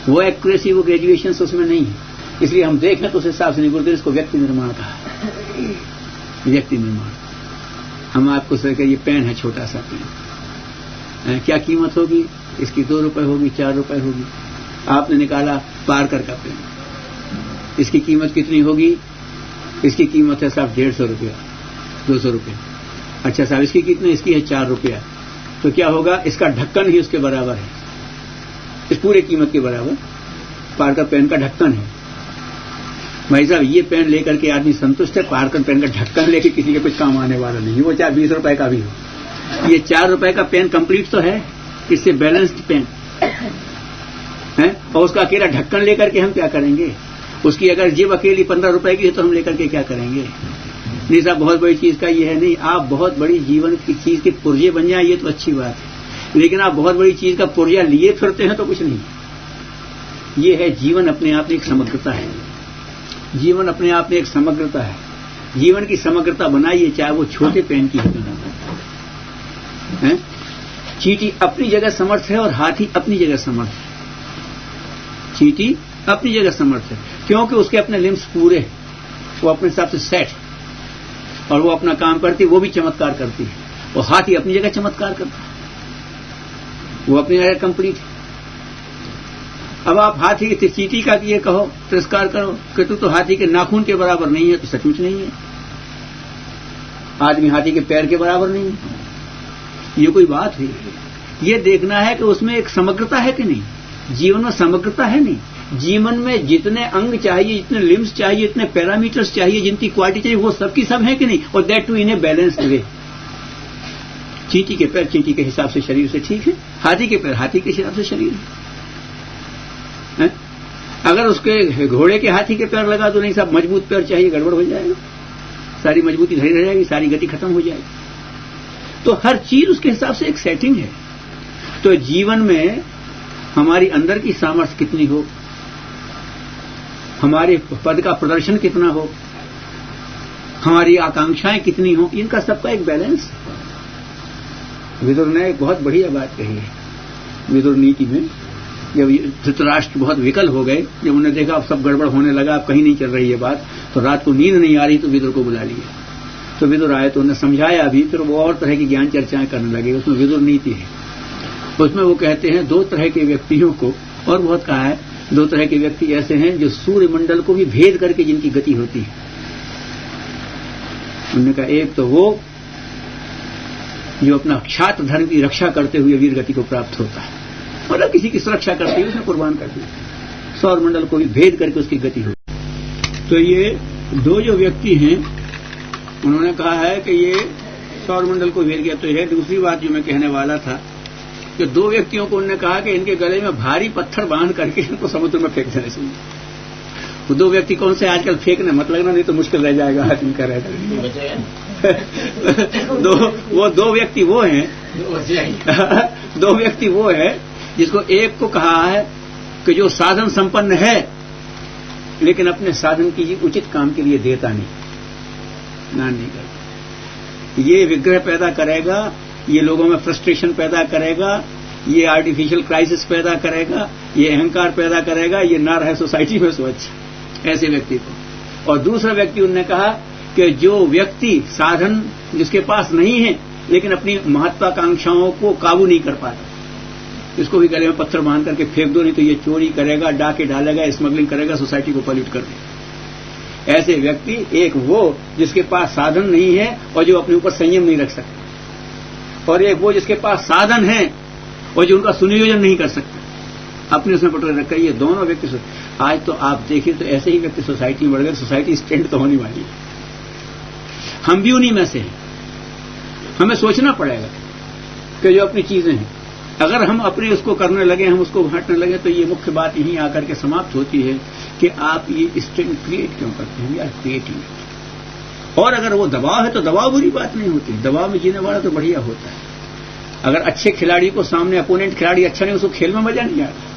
[SPEAKER 1] वो एक्यूरेसी, वो ग्रेजुएशन उसमें नहीं है। इसलिए हम देखें तो उस हिसाब से नहीं, गुरुदेव इसको व्यक्ति निर्माण कहा, व्यक्ति निर्माण। हम आपको सर ये पेन है, छोटा सा पेन, क्या कीमत होगी इसकी? 2 रुपए होगी, 4 रुपए होगी। आपने निकाला पार्कर का पेन, इसकी कीमत कितनी होगी? इसकी कीमत है साहब 150 रुपया, 200 रुपया। अच्छा साहब, इसकी कितनी? इसकी है 4 रुपया। तो क्या होगा? इसका ढक्कन ही उसके बराबर है, इस पूरे कीमत के बराबर पार्कर पेन का ढक्कन है। भाई साहब, ये पेन लेकर के आदमी संतुष्ट है, पार्कर पेन का ढक्कन लेके किसी के कुछ काम आने वाला नहीं, वो चाहे 20 रुपए का भी हो। ये 4 रुपए का पेन कंप्लीट तो है, इससे बैलेंस्ड पेन है, और उसका अकेला ढक्कन लेकर के हम क्या करेंगे? उसकी अगर जेब अकेली 15 रुपए की है तो हम लेकर के क्या करेंगे? नहीं साहब, बहुत बड़ी चीज का ये है नहीं। आप बहुत बड़ी जीवन की चीज के पुर्जे बन जाए ये तो अच्छी बात है, लेकिन आप बहुत बड़ी चीज का पुर्जा लिए फिरते हैं तो कुछ नहीं। ये है जीवन अपने आप में एक समग्रता है, जीवन अपने आप में एक समग्रता है। जीवन की समग्रता बनाइए, चाहे वो छोटे पेन की है। चींटी अपनी जगह समर्थ है और हाथी अपनी जगह समर्थ है। चींटी अपनी जगह समर्थ है क्योंकि उसके अपने लिम्स पूरे हैं, वो अपने हिसाब से सेट है। और वो अपना काम करती, वो भी चमत्कार करती है। और हाथी अपनी जगह चमत्कार करता है, वो अपनी जगह कंप्लीट है। अब आप हाथी की चींटी का ये कहो, तिरस्कार करो कि तू तो हाथी के नाखून के बराबर नहीं है, तो सचमुच नहीं है। आदमी हाथी के पैर के बराबर नहीं है, ये कोई बात है? ये देखना है कि उसमें एक समग्रता है कि नहीं, जीवन में समग्रता है नहीं। जीवन में जितने अंग चाहिए, जितने लिम्स चाहिए, जितने पैरामीटर्स चाहिए, जिनकी क्वालिटी चाहिए, वो सबकी सब है कि नहीं, और that too in a balanced way. चींटी के पैर चींटी के हिसाब से शरीर से ठीक है, हाथी के पैर हाथी के हिसाब से शरीर है। अगर उसके घोड़े के हाथी के पैर लगा तो नहीं साहब, मजबूत पैर चाहिए, गड़बड़ हो जाएगा, सारी मजबूती धरी रह जाएगी, सारी गति खत्म हो जाएगी। तो हर चीज उसके हिसाब से एक सेटिंग है। तो जीवन में हमारी अंदर की सामर्थ्य कितनी हो, हमारे पद का प्रदर्शन कितना हो, हमारी आकांक्षाएं कितनी हो, इनका सबका एक बैलेंस। विदुर ने एक बहुत बढ़िया बात कही है विदुर नीति में। जब धृतराष्ट्र बहुत विकल हो गए, जब उन्हें देखा अब सब गड़बड़ होने लगा, अब कहीं नहीं चल रही है बात, तो रात को नींद नहीं आ रही, तो विदुर को बुला लिया। तो विदुर आए तो उन्हें समझाया भी, फिर वो और तरह की ज्ञान चर्चाएं करने लगे। उसमें विदुर नीति है, उसमें वो कहते हैं 2 तरह के व्यक्तियों को, और बहुत कहा है, 2 तरह के व्यक्ति ऐसे हैं जो सूर्य मंडल को भी भेद करके जिनकी गति होती है। उन्होंने कहा एक तो वो जो अपना क्षात्र धर्म की रक्षा करते हुए वीर गति को प्राप्त होता है, मतलब किसी की सुरक्षा करते हुए उसने कुर्बान कर दिया, सौर मंडल को भी भेद करके उसकी गति होती। तो ये 2 जो व्यक्ति हैं, उन्होंने कहा है कि ये सौर मंडल को भेद गया। तो यह दूसरी बात जो मैं कहने वाला था कि 2 व्यक्तियों को उन्होंने कहा कि इनके गले में भारी पत्थर बांध करके इनको समुद्र में फेंक देना चाहिए। वो 2 व्यक्ति कौन से आजकल फेंकने मत लगना, नहीं तो मुश्किल रह जाएगा आदमी का रहना। वो 2 व्यक्ति वो हैं 2 व्यक्ति वो है जिसको एक को कहा है कि जो साधन संपन्न है लेकिन अपने साधन की उचित काम के लिए देता नहीं, दान नहीं करता। ये विग्रह पैदा करेगा, ये लोगों में फ्रस्ट्रेशन पैदा करेगा, ये आर्टिफिशियल क्राइसिस पैदा करेगा, ये अहंकार पैदा करेगा, ये ना रहे सोसाइटी में स्वच्छ, ऐसे व्यक्ति को। और दूसरा व्यक्ति उन्होंने कहा कि जो व्यक्ति साधन जिसके पास नहीं है लेकिन अपनी महत्वाकांक्षाओं को काबू नहीं कर पाता, इसको भी गले में पत्थर बांध करके फेंक दो, नहीं तो ये चोरी करेगा, डाके डालेगा, स्मगलिंग करेगा, सोसाइटी को पॉल्यूट कर देगा। ऐसे व्यक्ति, एक वो जिसके पास साधन नहीं है और जो अपने ऊपर संयम नहीं रख सकता, और एक वो जिसके पास साधन है और जो उनका सुनियोजन नहीं कर सकता, अपने उसमें पटक रखा। ये दोनों व्यक्ति आज तो आप देखिए तो ऐसे ही व्यक्ति सोसाइटी में बढ़ गए, सोसाइटी स्टैंड तो होने वाली है। हम भी उन्हीं में से हैं। हमें सोचना पड़ेगा कि जो अपनी चीजें हैं, अगर हम अपने उसको करने लगे, हम उसको बांटने लगे, तो ये मुख्य बात यहीं आकर के समाप्त होती है कि आप ये स्ट्रेंथ क्रिएट क्यों करते हैं, या क्रिएटिव। और अगर वो दबाव है तो दबाव बुरी बात नहीं होती, दबाव में जीने वाला तो बढ़िया होता है। अगर अच्छे खिलाड़ी को सामने अपोनेंट खिलाड़ी अच्छा नहीं, उसको खेल में मजा नहीं आता।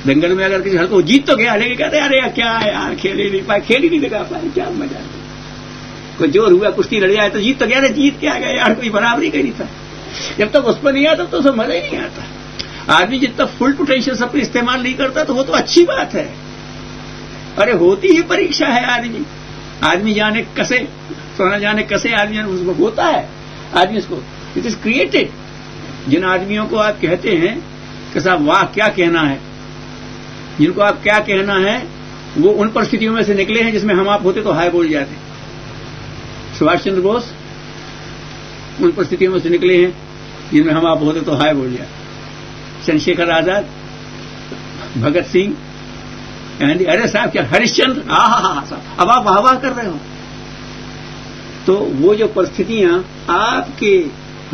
[SPEAKER 1] दंगल में अगर किसी हल्को को जीत तो गया, लेकिन कहते अरे यार क्या है यार, खेल ही नहीं पाए, खेल ही नहीं लगा पाए, क्या मजा। कोई जोर हुआ, कुश्ती लड़ जाए तो जीत तो गया, जीत क्या गया यार, कोई बराबरी करी था। जब तक उस पर नहीं आता तो मजा ही नहीं आता। आदमी जितना फुल पोटेंशियल सब इस्तेमाल नहीं करता तो वो तो अच्छी बात है। अरे होती ही परीक्षा है, आदमी जाने कसे, सोना जाने कसे, आदमी उसको होता है, आदमी इसको, इट इज क्रिएटेड। जिन आदमियों को आप कहते हैं कि साहब वाह क्या कहना है, जिनको आप क्या कहना है, वो उन परिस्थितियों में से निकले हैं जिसमें हम आप होते तो हाय बोल जाते। सुभाष चंद्र बोस उन परिस्थितियों में से निकले हैं जिनमें हम आप होते तो हाय बोल जाते। चंद्रशेखर आजाद, भगत सिंह, अरे साहब क्या हरिश्चंद्र, साहब अब आप वाह वाह कर रहे हो। तो वो जो परिस्थितियां आपके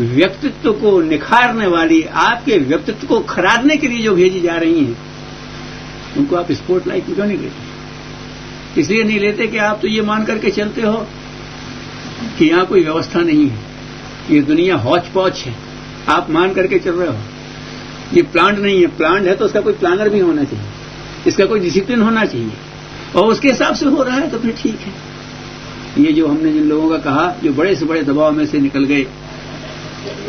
[SPEAKER 1] व्यक्तित्व को निखारने वाली, आपके व्यक्तित्व को खरादने के लिए जो भेजी जा रही हैं, उनको आप स्पॉटलाइट में क्यों नहीं लेते? इसलिए नहीं लेते कि आप तो ये मान करके चलते हो कि यहां कोई व्यवस्था नहीं है, ये दुनिया हौच पौच है, आप मान करके चल रहे हो। ये प्लांट नहीं है, प्लांट है तो उसका कोई प्लानर भी होना चाहिए, इसका कोई डिसिप्लिन होना चाहिए, और उसके हिसाब से हो रहा है तो फिर ठीक है। ये जो हमने जिन लोगों का कहा, जो बड़े से बड़े दबाव में से निकल गए,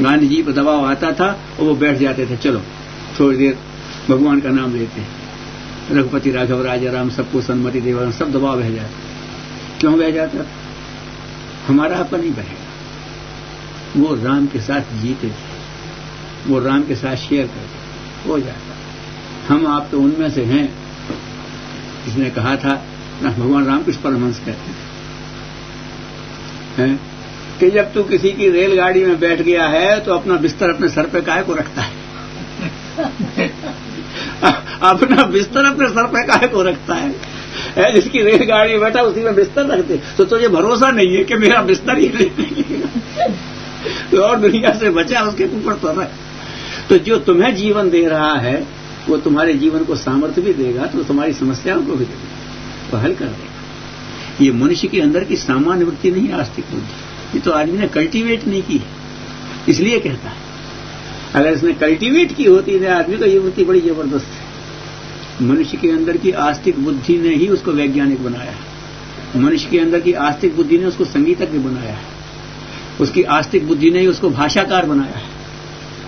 [SPEAKER 1] गांधी जी पर दबाव आता था और वो बैठ जाते थे, चलो थोड़ी देर भगवान का नाम लेते हैं, रघुपति राघव राजा राम सबको सन्मति देवा, सब दबाव बह जाता। क्यों बह जाता? हमारा अपन नहीं बनेगा। वो राम के साथ जीते थे, वो राम के साथ शेयर करते, हो जाता। हम आप तो उनमें से हैं। इसने कहा था ना, भगवान रामकृष्ण परमहंस कहते हैं कि जब तू किसी की रेलगाड़ी में बैठ गया है तो अपना बिस्तर अपने सर पे काहे को रखता है? अपना बिस्तर अपने सर पे काहे को रखता है? जिसकी रेलगाड़ी में बैठा उसी में बिस्तर रखते, तो तुझे भरोसा नहीं है कि मेरा बिस्तर ही लेगा तो और दुनिया से बचा उसके ऊपर तो रख। तो जो तुम्हें जीवन दे रहा है वो तुम्हारे जीवन को सामर्थ्य भी देगा, तो तुम्हारी समस्याओं को भी देगा, तो हल कर देगा। ये मनुष्य के अंदर की सामान्य वृत्ति नहीं, आस्तिक बुद्धि, ये तो आदमी ने कल्टीवेट नहीं की, इसलिए कहता है। अगर इसने कल्टीवेट की होती है आदमी को, ये वृत्ति बड़ी जबरदस्त है। मनुष्य के अंदर की आस्तिक बुद्धि ने ही उसको वैज्ञानिक बनाया है। मनुष्य के अंदर की आस्तिक बुद्धि ने उसको संगीतज्ञ बनाया है। उसकी आस्तिक बुद्धि ने उसको भाषाकार बनाया है।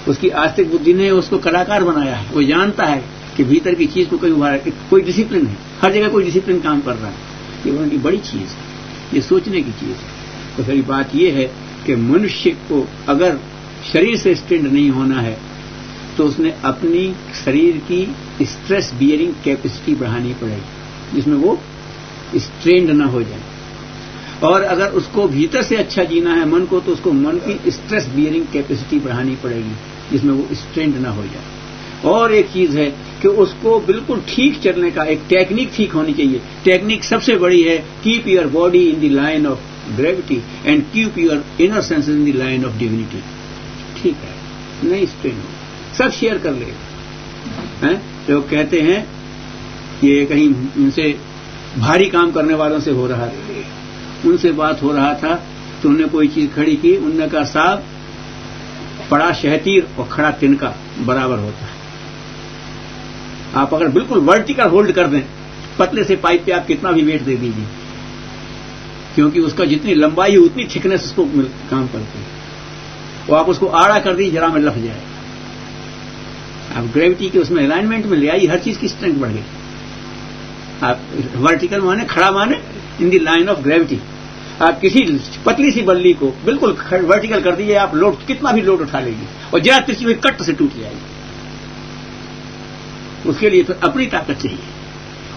[SPEAKER 1] उसकी आस्तिक बुद्धि ने उसको कलाकार बनाया है। वो जानता है कि भीतर की चीज को कोई डिसिप्लिन है, हर जगह कोई डिसिप्लिन काम कर रहा है। ये उनकी बड़ी चीज है, ये सोचने की चीज है। तो सारी बात ये है कि मनुष्य को अगर शरीर से स्ट्रेंड नहीं होना है तो उसने अपनी शरीर की स्ट्रेस बियरिंग कैपेसिटी बढ़ानी पड़ेगी, जिसमें वो स्ट्रेंड ना हो जाए। और अगर उसको भीतर से अच्छा जीना है मन को, तो उसको मन की स्ट्रेस बियरिंग कैपेसिटी बढ़ानी पड़ेगी, जिसमें वो स्ट्रेंड ना हो जाए। और एक चीज है कि उसको बिल्कुल ठीक चलने का एक टेक्निक ठीक होनी चाहिए। टेक्निक सबसे बड़ी है, keep your body in the line of gravity and keep your inner senses in the line of divinity. ठीक है, नहीं स्ट्रेंड हो, सब शेयर कर लेगा। लोग कहते हैं ये कहीं उनसे भारी काम करने वालों से हो रहा है, उनसे बात हो रहा था तो उन्होंने कोई चीज खड़ी की, उन्होंने कहा साहब पड़ा शहतीर और खड़ा तिनका बराबर होता है। आप अगर बिल्कुल वर्टिकल होल्ड कर दें पतले से पाइप पे, आप कितना भी वेट दे दीजिए, क्योंकि उसका जितनी लंबाई है उतनी थिकनेस उसको काम करती है। वो आप उसको आड़ा कर दीजिए, जरा में लग जाए। आप ग्रेविटी के उसमें अलाइनमेंट में ले आई, हर चीज की स्ट्रेंथ बढ़ गई। आप वर्टिकल माने खड़ा माने इन दी लाइन ऑफ ग्रेविटी। आप किसी पतली सी बल्ली को बिल्कुल वर्टिकल कर दीजिए, आप लोड कितना भी लोड उठा लेंगे और जरा तिरछी हुई कट से टूट जाएगी। उसके लिए तो अपनी ताकत चाहिए,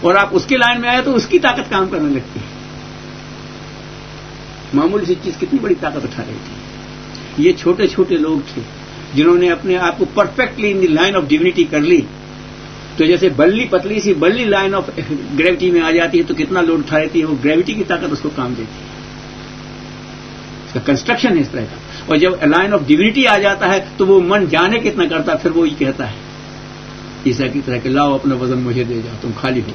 [SPEAKER 1] और आप उसके लाइन में आए तो उसकी ताकत काम करने लगती है। मामूली सी चीज कितनी बड़ी ताकत उठा रही थी। ये छोटे छोटे लोग थे जिन्होंने अपने आप को perfectly in the line of divinity कर ली। तो जैसे बल्ली पतली सी बल्ली लाइन ऑफ ग्रेविटी में आ जाती है तो कितना लोड उठा लेती है, वो ग्रेविटी की ताकत उसको काम देती है। इसका कंस्ट्रक्शन है इस तरह का। और जब लाइन ऑफ डिविनिटी आ जाता है तो वो मन जाने कितना करता है, फिर वो ही कहता है ईसा की तरह कि लाओ अपना वजन मुझे दे जाओ, तुम खाली हो,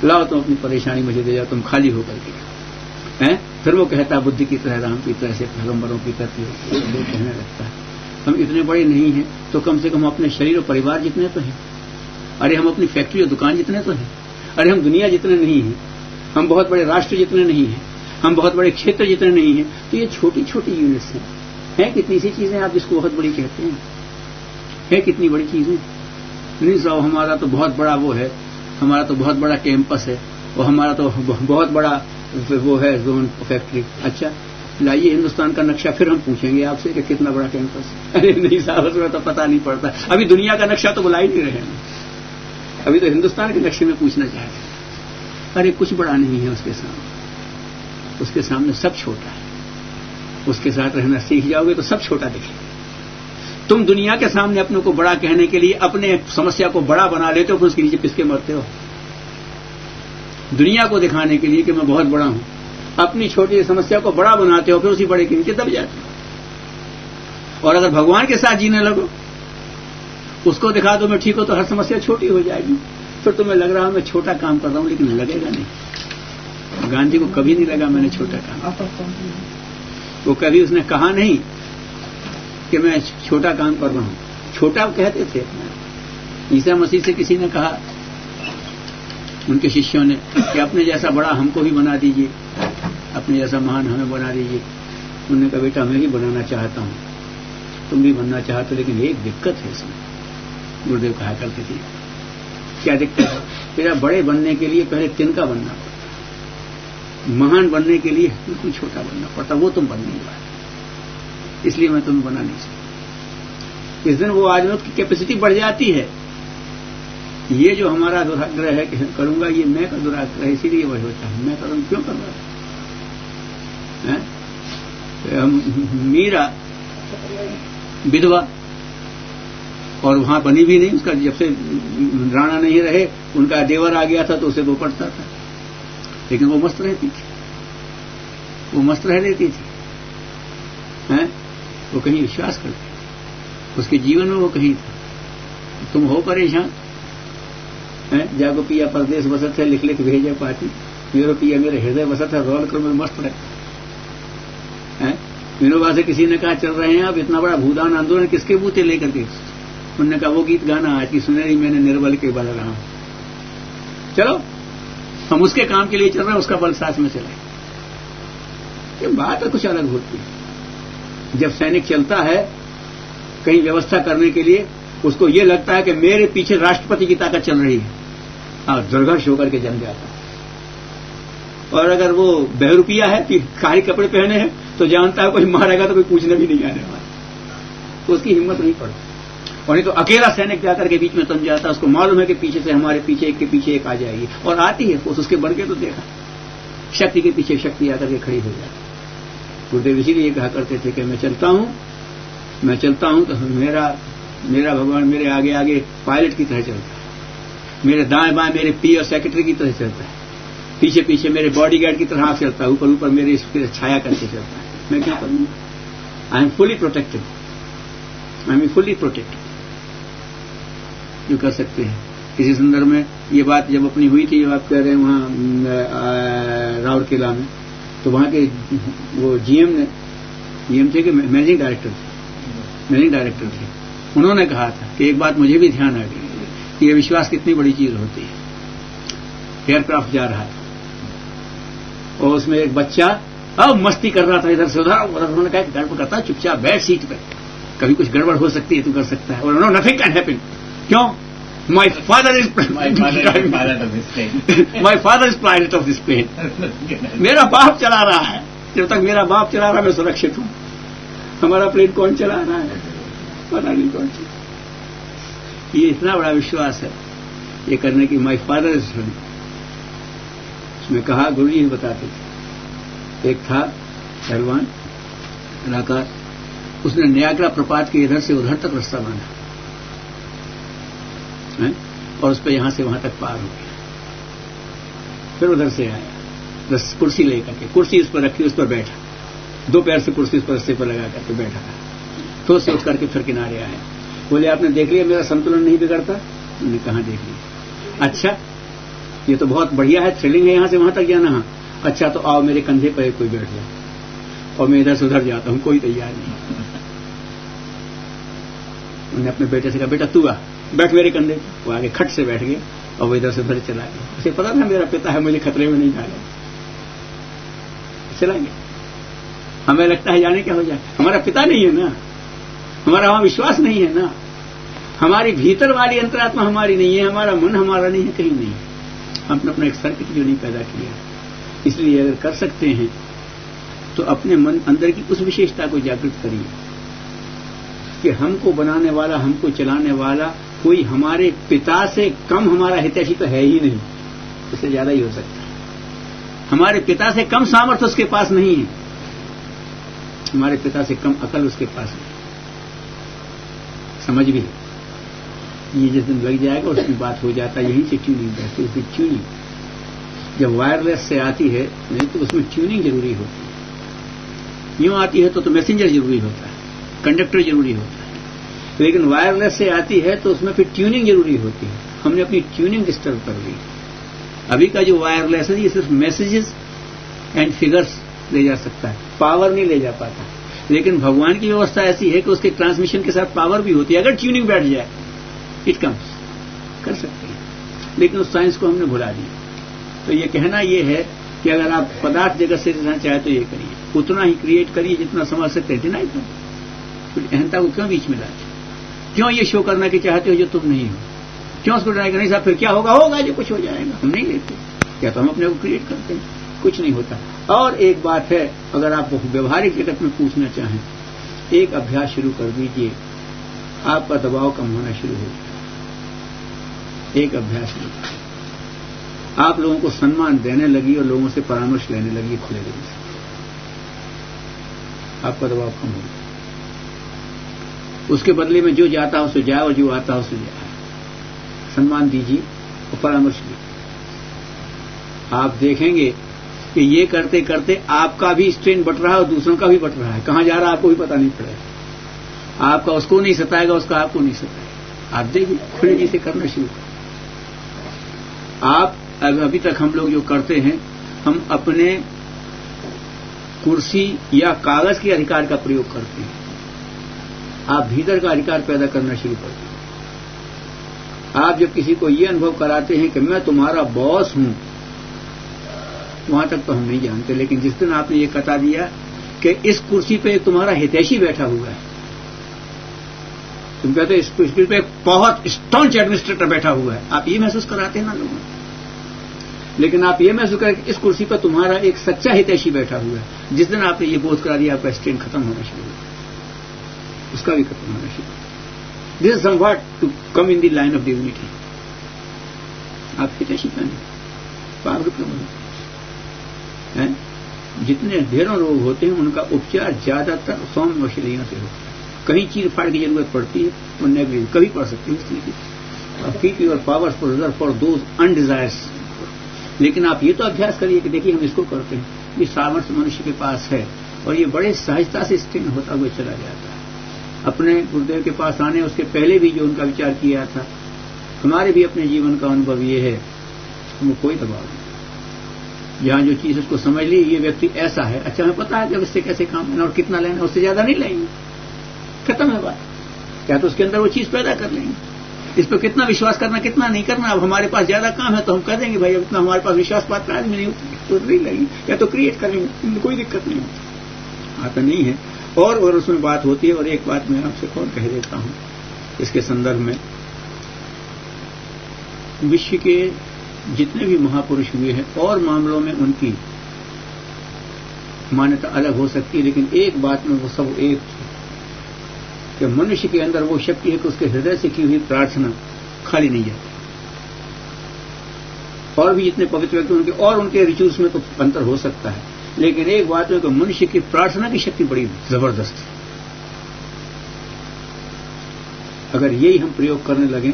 [SPEAKER 1] लाओ तुम अपनी परेशानी मुझे दे जाओ, तुम खाली हो करके हैं। फिर वो कहता है बुद्धि की तरह, राम की तरह से, पैगंबरों की तरह वो कहने लगता है हम इतने बड़े नहीं हैं तो कम से कम अपने शरीर और परिवार जितने तो हैं। अरे हम अपनी फैक्ट्री और दुकान जितने तो हैं। अरे हम दुनिया जितने नहीं हैं, हम बहुत बड़े राष्ट्र जितने नहीं हैं, हम बहुत बड़े क्षेत्र जितने नहीं हैं। तो ये छोटी छोटी यूनिट्स हैं। कितनी सी चीजें आप जिसको बहुत बड़ी कहते हैं, है कितनी बड़ी चीजें। नहीं साहब हमारा तो बहुत बड़ा वो है, हमारा तो बहुत बड़ा कैंपस है, और हमारा तो बहुत बड़ा वो है जोन फैक्ट्री। अच्छा लाइए हिंदुस्तान का नक्शा, फिर हम पूछेंगे आपसे कि कितना बड़ा कैंपस। अरे नहीं साहब उसमें तो पता नहीं पड़ता। अभी दुनिया का नक्शा तो बुला ही नहीं रहे हैं, अभी तो हिंदुस्तान के नक्शे में पूछना चाहते हैं। अरे कुछ बड़ा नहीं है उसके सामने, उसके सामने सब छोटा है। उसके साथ रहना सीख जाओगे तो सब छोटा दिखेगा। तुम दुनिया के सामने अपने को बड़ा कहने के लिए अपने समस्या को बड़ा बना लेते हो, फिर उसके नीचे पिसके मरते हो। दुनिया को दिखाने के लिए कि मैं बहुत बड़ा हूं, अपनी छोटी समस्या को बड़ा बनाते हो, फिर उसी बड़े के नीचे दब जाते हो। और अगर भगवान के साथ जीने लगो, उसको दिखा दो मैं ठीक हो, तो हर समस्या छोटी हो जाएगी। फिर तुम्हें लग रहा है मैं छोटा काम कर रहा हूं, लेकिन लगेगा नहीं। गांधी को कभी नहीं लगा मैंने छोटा काम, वो कभी उसने कहा नहीं कि मैं छोटा काम कर रहा हूं। छोटा कहते थे। ईसा मसीह से किसी ने कहा, उनके शिष्यों ने, कि अपने जैसा बड़ा हमको भी बना दीजिए, अपने जैसा महान हमें बना दीजिए। उन्होंने कहा बेटा मैं भी बनाना चाहता हूं, तुम भी बनना चाहते हो, लेकिन एक दिक्कत है इसमें। गुरुदेव कहा करते थे क्या दिक्कत है? तेरा बड़े बनने के लिए पहले तिनका बनना पड़ता। महान बनने के लिए बिल्कुल छोटा बनना पड़ता, वो तुम बन नहीं पाए, इसलिए मैं तुम्हें बना नहीं सकता। इस दिन वो आदमियों की कैपेसिटी बढ़ जाती है। ये जो हमारा दुराग्रह है कि करूंगा, ये मैं का दुराग्रह है, इसीलिए वही होता है। मैं करूं क्यों कर रहा है? मीरा विधवा और वहां बनी भी नहीं, उसका जब से राणा नहीं रहे उनका देवर आ गया था तो उसे वो पड़ता था, लेकिन वो मस्त रहती थी, वो मस्त रह लेती थी, हैं? वो कहीं विश्वास करती थी, उसके जीवन में वो कहीं था। तुम हो परेशान, जागो पिया परदेश बसत है, लिख लिख भेजे पाती, मेरो पिया मेरे हृदय बसत है, रोल कर मैं मस्त रहता है। विनोबा से किसी ने कहा चल रहे हैं अब इतना बड़ा भूदान आंदोलन किसके बूते लेकर के? उन्होंने कहा वो गीत गाना आज की सुनहरी मैंने निर्बल के बल रहा हूं, चलो हम उसके काम के लिए चल रहे हैं, उसका बल साथ में चलाए। ये बात तो कुछ अलग होती है। जब सैनिक चलता है कहीं व्यवस्था करने के लिए, उसको ये लगता है कि मेरे पीछे राष्ट्रपति की ताकत चल रही है, और दुर्घर्ष होकर के जम जाता है। और अगर वो बहरूपिया है कि खाली कपड़े पहने हैं तो जानता है कोई मारेगा तो कोई पूछने भी नहीं आने वाला, तो उसकी हिम्मत नहीं पड़ती। और नहीं तो अकेला सैनिक जाकर के बीच में तम जाता है, उसको मालूम है कि पीछे से हमारे पीछे एक के पीछे एक आ जाएगी, और आती है उसके बढ़ के तो देखा, शक्ति के पीछे शक्ति आकर के खड़ी हो जाती। गुरुदेव इसीलिए कहा करते थे कि मैं चलता हूं तो मेरा भगवान मेरे आगे आगे पायलट की तरह चलता है, मेरे दाएं बाएं मेरे पी और सेक्रेटरी की तरह चलता है, पीछे पीछे मेरे बॉडीगार्ड की तरह चलता है, ऊपर ऊपर मेरे इस छाया करके चलता है। मैं क्या करूंगा? आई एम फुली प्रोटेक्टेड, जो कर सकते हैं। किसी संदर्भ में ये बात जब अपनी हुई थी, जब आप कह रहे हैं वहां राउरकेला में, तो वहां के वो जीएम थे कि मैनेजिंग डायरेक्टर थे, उन्होंने कहा था कि एक बात मुझे भी ध्यान आ गई कि ये विश्वास कितनी बड़ी चीज होती है। एयरक्राफ्ट जा रहा था और उसमें एक बच्चा अब मस्ती कर रहा था इधर से उधर, उन्होंने कहा गड़बड़ करता चुपचाप बैठ सीट पे, कभी कुछ गड़बड़ हो सकती है, तू कर सकता है। और नथिंग कैन हैपन, क्यों? My father is pilot of this plane, मेरा बाप चला रहा है, जब तक मेरा बाप चला रहा है मैं सुरक्षित हूं। हमारा प्लेन कौन चला रहा है पता नहीं कौन चला। ये इतना बड़ा विश्वास है ये करने की। माई फादर इज, उसमें कहा गुरु जी बताते थे, एक था पहलवान कलाकार, उसने नियाग्रा प्रपात के इधर से उधर तक रास्ता बांधा और उस पर यहां से वहां तक पार हो गया, फिर उधर से आया, बस कुर्सी लेकर के, कुर्सी उस पर रखी, उस पर बैठा, दो पैर से कुर्सी उस पर रस्ते पर लगा करके बैठा था, तो उससे उठ करके फिर किनारे आया। बोले आपने देख लिया मेरा संतुलन नहीं बिगड़ता? मैंने कहा देख लिया। अच्छा ये तो बहुत बढ़िया है, थ्रिलिंग है यहां से वहां तक जाना। हाँ अच्छा, तो आओ मेरे कंधे पर कोई बैठ जाए और मैं इधर से उधर जाता हूं, कोई तैयार नहीं। उन्होंने अपने बेटे से कहा बेटा तू आ, बैठ मेरे कंधे। वो आगे खट से बैठ गया और वो इधर से उधर चला गया। उसे पता था मेरा पिता है, मुझे खतरे में नहीं डालेगा, चला गया। हमें लगता है जाने क्या हो जाए, हमारा पिता नहीं है ना, हमारा वहां विश्वास नहीं है ना, हमारी भीतर वाली अंतरात्मा हमारी नहीं है, हमारा मन हमारा नहीं है, कहीं नहीं है। हमने अपना एक सर्किट जो नहीं पैदा किया। इसलिए अगर कर सकते हैं तो अपने मन अंदर की उस विशेषता को जागृत करिए कि हमको बनाने वाला, हमको चलाने वाला कोई हमारे पिता से कम हमारा हितैषी तो है ही नहीं, उससे ज्यादा ही हो सकता है। हमारे पिता से कम सामर्थ्य उसके पास नहीं है, हमारे पिता से कम अकल उसके पास नहीं, समझ भी है। ये जिस दिन लग जाएगा उसकी बात हो जाता है। यहीं से ट्यूनिंग बैठती है। उसकी ट्यूनिंग जब वायरलेस से आती है नहीं तो उसमें ट्यूनिंग जरूरी होती है। यूं आती है तो मैसेंजर जरूरी होता है, कंडक्टर जरूरी होता है, लेकिन वायरलेस से आती है तो उसमें फिर ट्यूनिंग जरूरी होती है। हमने अपनी ट्यूनिंग डिस्टर्ब कर दी। अभी का जो वायरलेस है ये सिर्फ मैसेजेस एंड फिगर्स ले जा सकता है, पावर नहीं ले जा पाता। लेकिन भगवान की व्यवस्था ऐसी है कि उसके ट्रांसमिशन के साथ पावर भी होती है। अगर ट्यूनिंग बैठ जाए इट कम्स, कर सकते हैं, लेकिन उस साइंस को हमने भुला दिया। तो ये कहना ये है कि अगर आप पदार्थ जगत से रहना चाहे तो ये करिए, उतना ही क्रिएट करिए जितना समझ सकते हैं। डिनाई करो, फिर अहंता को क्यों बीच में लाते? क्यों ये शो करना कि चाहते हो जो तुम नहीं हो? क्यों उसको डिनाई करना? साहब फिर क्या होगा? होगा जो कुछ हो जाएगा। हम नहीं लेते, क्या तो हम अपने को क्रिएट करते हैं। कुछ नहीं होता। और एक बात है, अगर आप व्यवहारिक जगत में पूछना चाहें, एक अभ्यास शुरू कर दीजिए, आपका दबाव कम होना शुरू हो जाए। एक अभ्यास शुरू करिए, आप लोगों को सम्मान देने लगी और लोगों से परामर्श लेने लगी खुले दिल से, आपका दबाव कम हो जाए। उसके बदले में जो जाता हो उसे जाए और जो आता हो उसे जाए। सम्मान दीजिए और परामर्श लीजिए। आप देखेंगे कि ये करते करते आपका भी स्ट्रेन बढ़ रहा है और दूसरों का भी बढ़ रहा है। कहां जा रहा है आपको भी पता नहीं पड़ेगा। आपका उसको नहीं सताएगा, उसका आपको नहीं सताएगा। आप देखिए, खुले जी से करना शुरू करें। आप अभी तक हम लोग जो करते हैं, हम अपने कुर्सी या कागज के अधिकार का प्रयोग करते हैं। आप भीतर का अधिकार पैदा करना शुरू करते हैं। आप जब किसी को ये अनुभव कराते हैं कि मैं तुम्हारा बॉस हूं, वहां तक तो हम नहीं जानते, लेकिन जिस दिन आपने ये बता दिया कि इस कुर्सी पे तुम्हारा हितैषी बैठा हुआ है, तुम कहते इस कुर्सी पे बहुत स्टॉन्च एडमिनिस्ट्रेटर बैठा हुआ है, आप ये महसूस कराते हैं ना लोगों को। लेकिन आप ये महसूस करें कि इस कुर्सी पर तुम्हारा एक सच्चा हितैषी बैठा हुआ है। जिस दिन आपने ये बोध करा दिया, आपका स्ट्रेन खत्म होना शुरू हुआ, उसका भी खत्म होना शुरू। This is somewhat to come in the line of divinity. आप हितैषी पहने, ₹5 हैं। जितने ढेरों रोग होते हैं उनका उपचार ज्यादातर सौम्य औषधियों से होता है। कहीं चीर फाड़ की जरूरत पड़ती है तो नेगलेक्ट कभी पड़ सकती है स्थिति। Keep your powers for reserve for those undesires. लेकिन आप ये तो अभ्यास करिए कि देखिए हम इसको करते हैं, ये सामर्थ्य मनुष्य के पास है और ये बड़े सहजता से स्ट्रेन होता हुआ चला जाता है। अपने गुरुदेव के पास आने उसके पहले भी जो उनका विचार किया था, हमारे भी अपने जीवन का अनुभव ये है, हमें कोई दबाव नहीं। जहां जो चीज उसको समझ ली, ये व्यक्ति ऐसा है, अच्छा हमें पता है कि इससे कैसे काम लेना और कितना लेना, उससे ज्यादा नहीं लेंगे, खत्म है बात। क्या तो उसके अंदर वो चीज पैदा कर लेंगे। इस पर कितना विश्वास करना कितना नहीं करना, अब हमारे पास ज्यादा काम है तो हम कह देंगे भाई अब इतना हमारे पास विश्वास पात्र आदमी नहीं होती तो नहीं लगेगी, या तो क्रिएट करेंगे, कोई दिक्कत नहीं होती, आता नहीं है। और उसमें बात होती है। और एक बात मैं आपसे और कह देता हूं इसके संदर्भ में, विश्व के जितने भी महापुरुष हुए हैं और मामलों में उनकी मान्यता अलग हो सकती है, लेकिन एक बात में वो सब एक थे कि मनुष्य के अंदर वो शक्ति है कि उसके हृदय से की हुई प्रार्थना खाली नहीं जाती। और भी जितने पवित्र व्यक्ति उनके और उनके रिचुअल्स में तो अंतर हो सकता है, लेकिन एक बात है कि मनुष्य की प्रार्थना की शक्ति बड़ी जबरदस्त है। अगर यही हम प्रयोग करने लगे,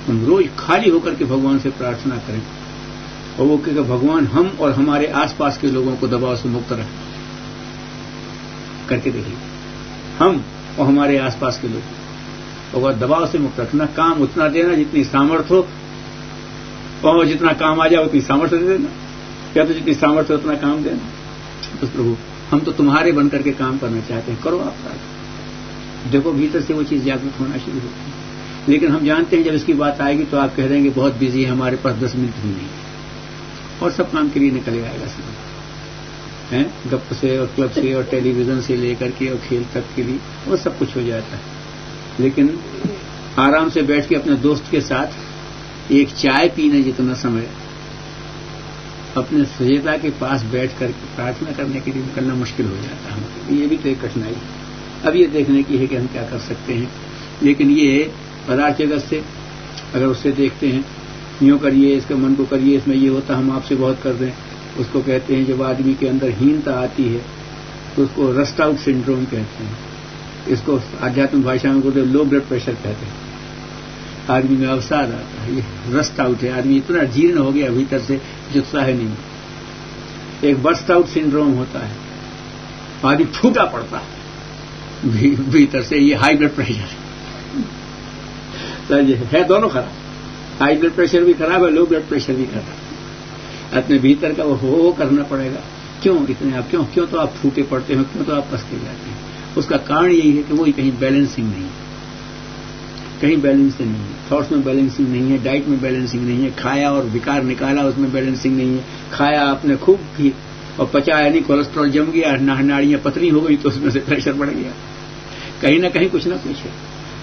[SPEAKER 1] हम रोज खाली होकर के भगवान से प्रार्थना करें और वो कहेगा भगवान हम और हमारे आसपास के लोगों को दबाव से मुक्त रखें, करके देखिए, हम और हमारे आसपास के लोग, और दबाव से मुक्त रखना, काम उतना देना जितनी सामर्थ्य हो, और जितना काम आ जाए उतनी सामर्थ्य दे देना, या तो जितनी सामर्थ्य उतना काम देना। तो प्रभु हम तो तुम्हारे बन करके काम करना चाहते हैं, करो आप कार्य। देखो भीतर से वो चीज जागृत होना शुरू होती है। लेकिन हम जानते हैं जब इसकी बात आएगी तो आप कह देंगे बहुत बिजी है, हमारे पास 10 मिनट भी नहीं है, और सब काम के लिए निकल आएगा समय है, गप से और क्लब से और टेलीविजन से लेकर के और खेल तक के लिए वो सब कुछ हो जाता है। लेकिन आराम से बैठ के अपने दोस्त के साथ एक चाय पीने जितना समय अपने सजयता के पास बैठ करके प्रार्थना करने के लिए निकलना मुश्किल हो जाता है। ये भी तो एक कठिनाई है। अब ये देखने की है कि हम क्या कर सकते हैं। लेकिन ये पदार्थ जगत से अगर उससे देखते हैं, यूं करिए, इसके मन को करिए, इसमें ये होता, हम आपसे बहुत कर दें, उसको कहते हैं जब आदमी के अंदर हीनता आती है तो उसको रस्ट आउट सिंड्रोम कहते हैं। इसको आध्यात्मिक भाषा में बोलते लो ब्लड प्रेशर कहते हैं। आदमी में अवसाद आता है, ये रस्ट आउट है, आदमी इतना जीर्ण हो गया भीतर से जो उत्साह नहीं। एक बर्स्ट आउट सिंड्रोम होता है, आदमी फूटा पड़ता है भीतर से, ये हाई ब्लड प्रेशर है। दोनों खराब, हाई ब्लड प्रेशर भी खराब है, लो ब्लड प्रेशर भी खराब। अपने भीतर का वो हो करना पड़ेगा। क्यों इतने आप क्यों तो आप फूटे पड़ते हो, क्यों तो आप कसते जाते हैं? उसका कारण यही है कि वो कहीं बैलेंसिंग नहीं है, कहीं बैलेंसिंग नहीं है, थॉट्स में बैलेंसिंग नहीं है, डाइट में बैलेंसिंग नहीं है, खाया और विकार निकाला उसमें बैलेंसिंग नहीं है, खाया आपने खूब की और पचाया नहीं, कोलेस्ट्रॉल जम गया, नाड़ियां पतली हो गई तो उसमें से प्रेशर बढ़ गया। कहीं ना कहीं कुछ ना कुछ है।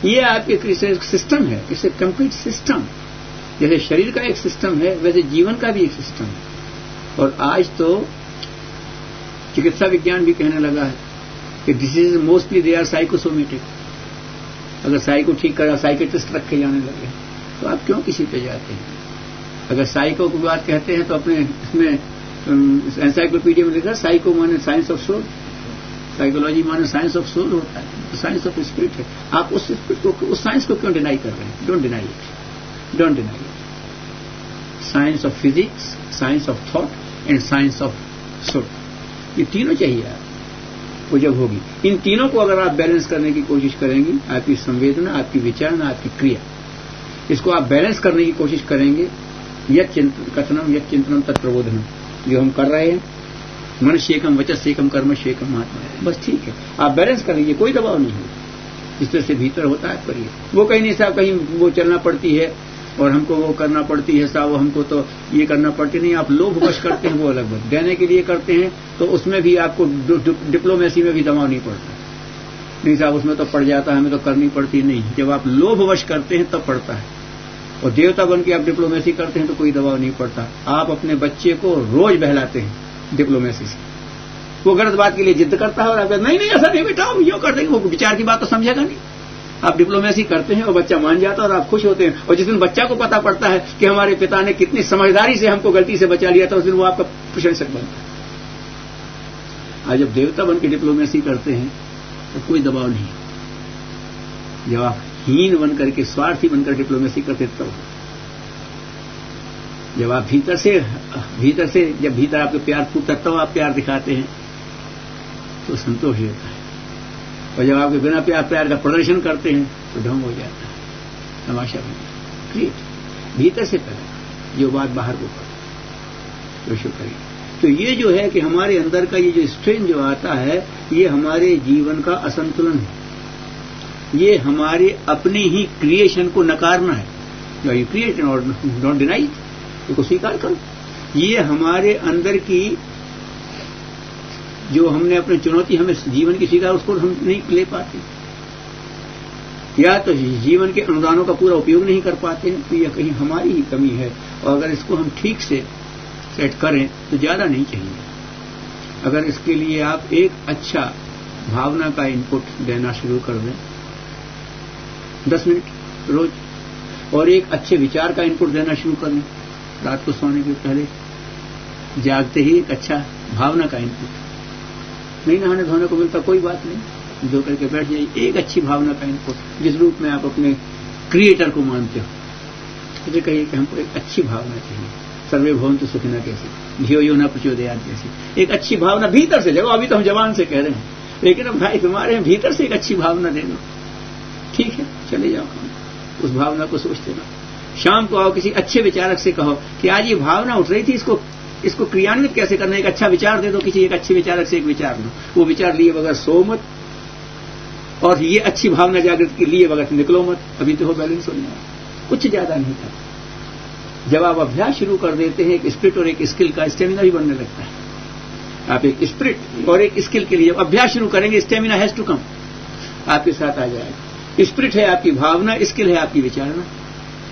[SPEAKER 1] ये आपके सिस्टम है, इट्स ए कंप्लीट सिस्टम। जैसे शरीर का एक सिस्टम है वैसे जीवन का भी एक सिस्टम है। और आज तो चिकित्सा विज्ञान भी कहने लगा है कि disease mostly they are psychosomatic. अगर साइको ठीक करा, साइकेट्रिस्ट रखे जाने लगे तो आप क्यों किसी पे जाते हैं? अगर साइको की बात कहते हैं तो अपने इसमें एनसाइक्लोपीडिया में लिखा साइको माने साइंस ऑफ सोल, साइकोलॉजी माने साइंस ऑफ सोल होता है, तो साइंस ऑफ स्पिरिट है। आप उस स्पिरिट को, उस साइंस को क्यों डिनाई कर रहे हैं? Don't deny it, don't deny it. Science of physics, science of thought and science of soul, ये तीनों चाहिए आपको। वो जब होगी, इन तीनों को अगर आप बैलेंस करने की कोशिश करेंगी, आपकी संवेदना, आपकी विचारना, आपकी क्रिया, इसको आप बैलेंस करने की कोशिश करेंगे, यत् कथनम यत् चिंतनम तत्प्रबोधनम, जो हम कर रहे हैं, मनुष्य एकम वचस एकम कर्म शेकम महात्मा, बस ठीक है, आप बैलेंस कर लीजिए, कोई दबाव नहीं है। जिस तरह से भीतर होता है करिए। वो कहीं नहीं साहब कहीं वो चलना पड़ती है और हमको वो करना पड़ती है साहब, हमको तो ये करना पड़ती नहीं। आप लोभवश करते हैं वो अलग बात, देने के लिए करते हैं तो उसमें भी आपको डिप्लोमेसी में भी दबाव नहीं पड़ता। नहीं साहब उसमें तो पड़ जाता है, हमें तो करनी पड़ती नहीं। जब आप लोभवश करते हैं तब पड़ता है। और देवता बन के आप डिप्लोमेसी करते हैं तो कोई दबाव नहीं पड़ता। आप अपने बच्चे को रोज बहलाते हैं डिप्लोमेसी से, वो गलत बात के लिए जिद करता है और आप नहीं नहीं ऐसा नहीं बेटा हम यूं कर देंगे, वो विचार की बात तो समझेगा नहीं। आप डिप्लोमेसी करते हैं और बच्चा मान जाता है और आप खुश होते हैं। और जिस दिन बच्चा को पता पड़ता है कि हमारे पिता ने कितनी समझदारी से हमको गलती से बचा लिया था, उस दिन वो आपका प्रशंसक बनता है। आज जब देवता बन के डिप्लोमेसी करते हैं तो कोई दबाव नहीं। जब आप हीन बनकर के, स्वार्थी बनकर डिप्लोमेसी करते तब, जब आप भीतर से जब भीतर आपके प्यार फूटता तब आप प्यार दिखाते हैं तो संतोष होता है। और जब आपके बिना प्यार का प्रदर्शन करते हैं तो ढंग हो जाता है, तमाशा बन जाता है। क्रिएट भीतर से पैदा, जो बात बाहर को पड़े तो शुक्र करिए। तो ये जो है कि हमारे अंदर का ये जो स्ट्रेन जो आता है, ये हमारे जीवन का असंतुलन है। ये हमारे अपने ही क्रिएशन को नकारना है। यू क्रिएट डोंट डिनाई, इसको स्वीकार करो। ये हमारे अंदर की जो हमने अपनी चुनौती हमें जीवन की स्वीकार, उसको हम नहीं ले पाते, या तो जीवन के अनुदानों का पूरा उपयोग नहीं कर पाते हैं, तो यह कहीं हमारी ही कमी है। और अगर इसको हम ठीक से सेट करें तो ज्यादा नहीं चाहिए। अगर इसके लिए आप एक अच्छा भावना का इनपुट देना शुरू कर दें 10 मिनट रोज, और एक अच्छे विचार का इनपुट देना शुरू कर दें रात को सोने के पहले, जागते ही एक अच्छा भावना का इनपुट। नहीं नहाने धोने को मिलता कोई बात नहीं, धो करके बैठ जाइए, एक अच्छी भावना का इनपुट जिस रूप में आप अपने क्रिएटर को मानते हो। मुझे कहिए कि हमको एक अच्छी भावना चाहिए, सर्वे भवन्तु सुखिनः कैसे, धियो यो न प्रचोदयात् जैसी एक अच्छी भावना भीतर से जगह। अभी तो हम जबान से कह रहे हैं, लेकिन अब भाई तुम्हारे भीतर से एक अच्छी भावना दे दो, ठीक है चले जाओ, उस भावना को सोचते रहो। शाम को आओ, किसी अच्छे विचारक से कहो कि आज ये भावना उठ रही थी, इसको क्रियान्वित कैसे करना। एक अच्छा विचार दे दो, किसी एक अच्छे विचारक से एक विचार लो, वो विचार लिए बगैर सो मत, और ये अच्छी भावना जागृत के लिए बगैर निकलो मत। अभी तो हो बैलेंस हो जाए, कुछ ज्यादा नहीं था। जब आप अभ्यास शुरू कर देते हैं, एक स्पिरिट और एक स्किल का स्टेमिना भी बनने लगता है। आप एक स्पिरिट और एक स्किल के लिए जब अभ्यास शुरू करेंगे, स्टेमिना हैज टू कम, आपके साथ आ जाएगा। स्पिरिट है आपकी भावना, स्किल है आपकी विचारना,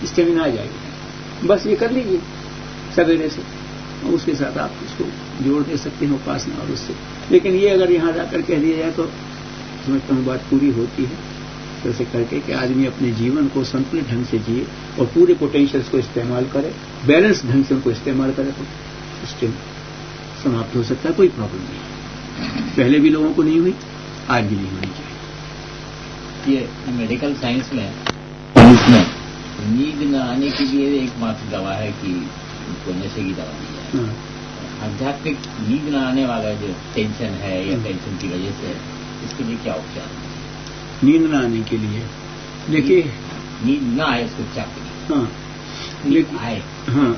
[SPEAKER 1] स्टेमिना आ जाएगी। बस ये कर लीजिए सवेरे से, और उसके साथ आप उसको जोड़ दे सकते हैं उपासना और उससे। लेकिन ये अगर यहां जाकर कह दिया जाए तो समझता हूं बात पूरी होती है। तो ऐसे करके कि आदमी अपने जीवन को संतुलित ढंग से जिए और पूरे पोटेंशियल्स को इस्तेमाल करे, बैलेंस ढंग से उनको इस्तेमाल करे, तो सिस्टम समाप्त हो सकता है, कोई प्रॉब्लम नहीं। पहले भी लोगों को नहीं हुई, आज भी नहीं होनी चाहिए।
[SPEAKER 2] ये मेडिकल साइंस में नींद न आने के लिए एकमात्र दवा है कि उनको नशे की दवा दी जाए। आध्यात्मिक नींद न आने वाला जो टेंशन है या टेंशन की वजह से, इसके लिए क्या उपचार है?
[SPEAKER 1] नींद न आने के लिए देखिए,
[SPEAKER 2] नींद न आए उसको क्या करें?
[SPEAKER 1] हाँ
[SPEAKER 2] नींद आए,
[SPEAKER 1] हाँ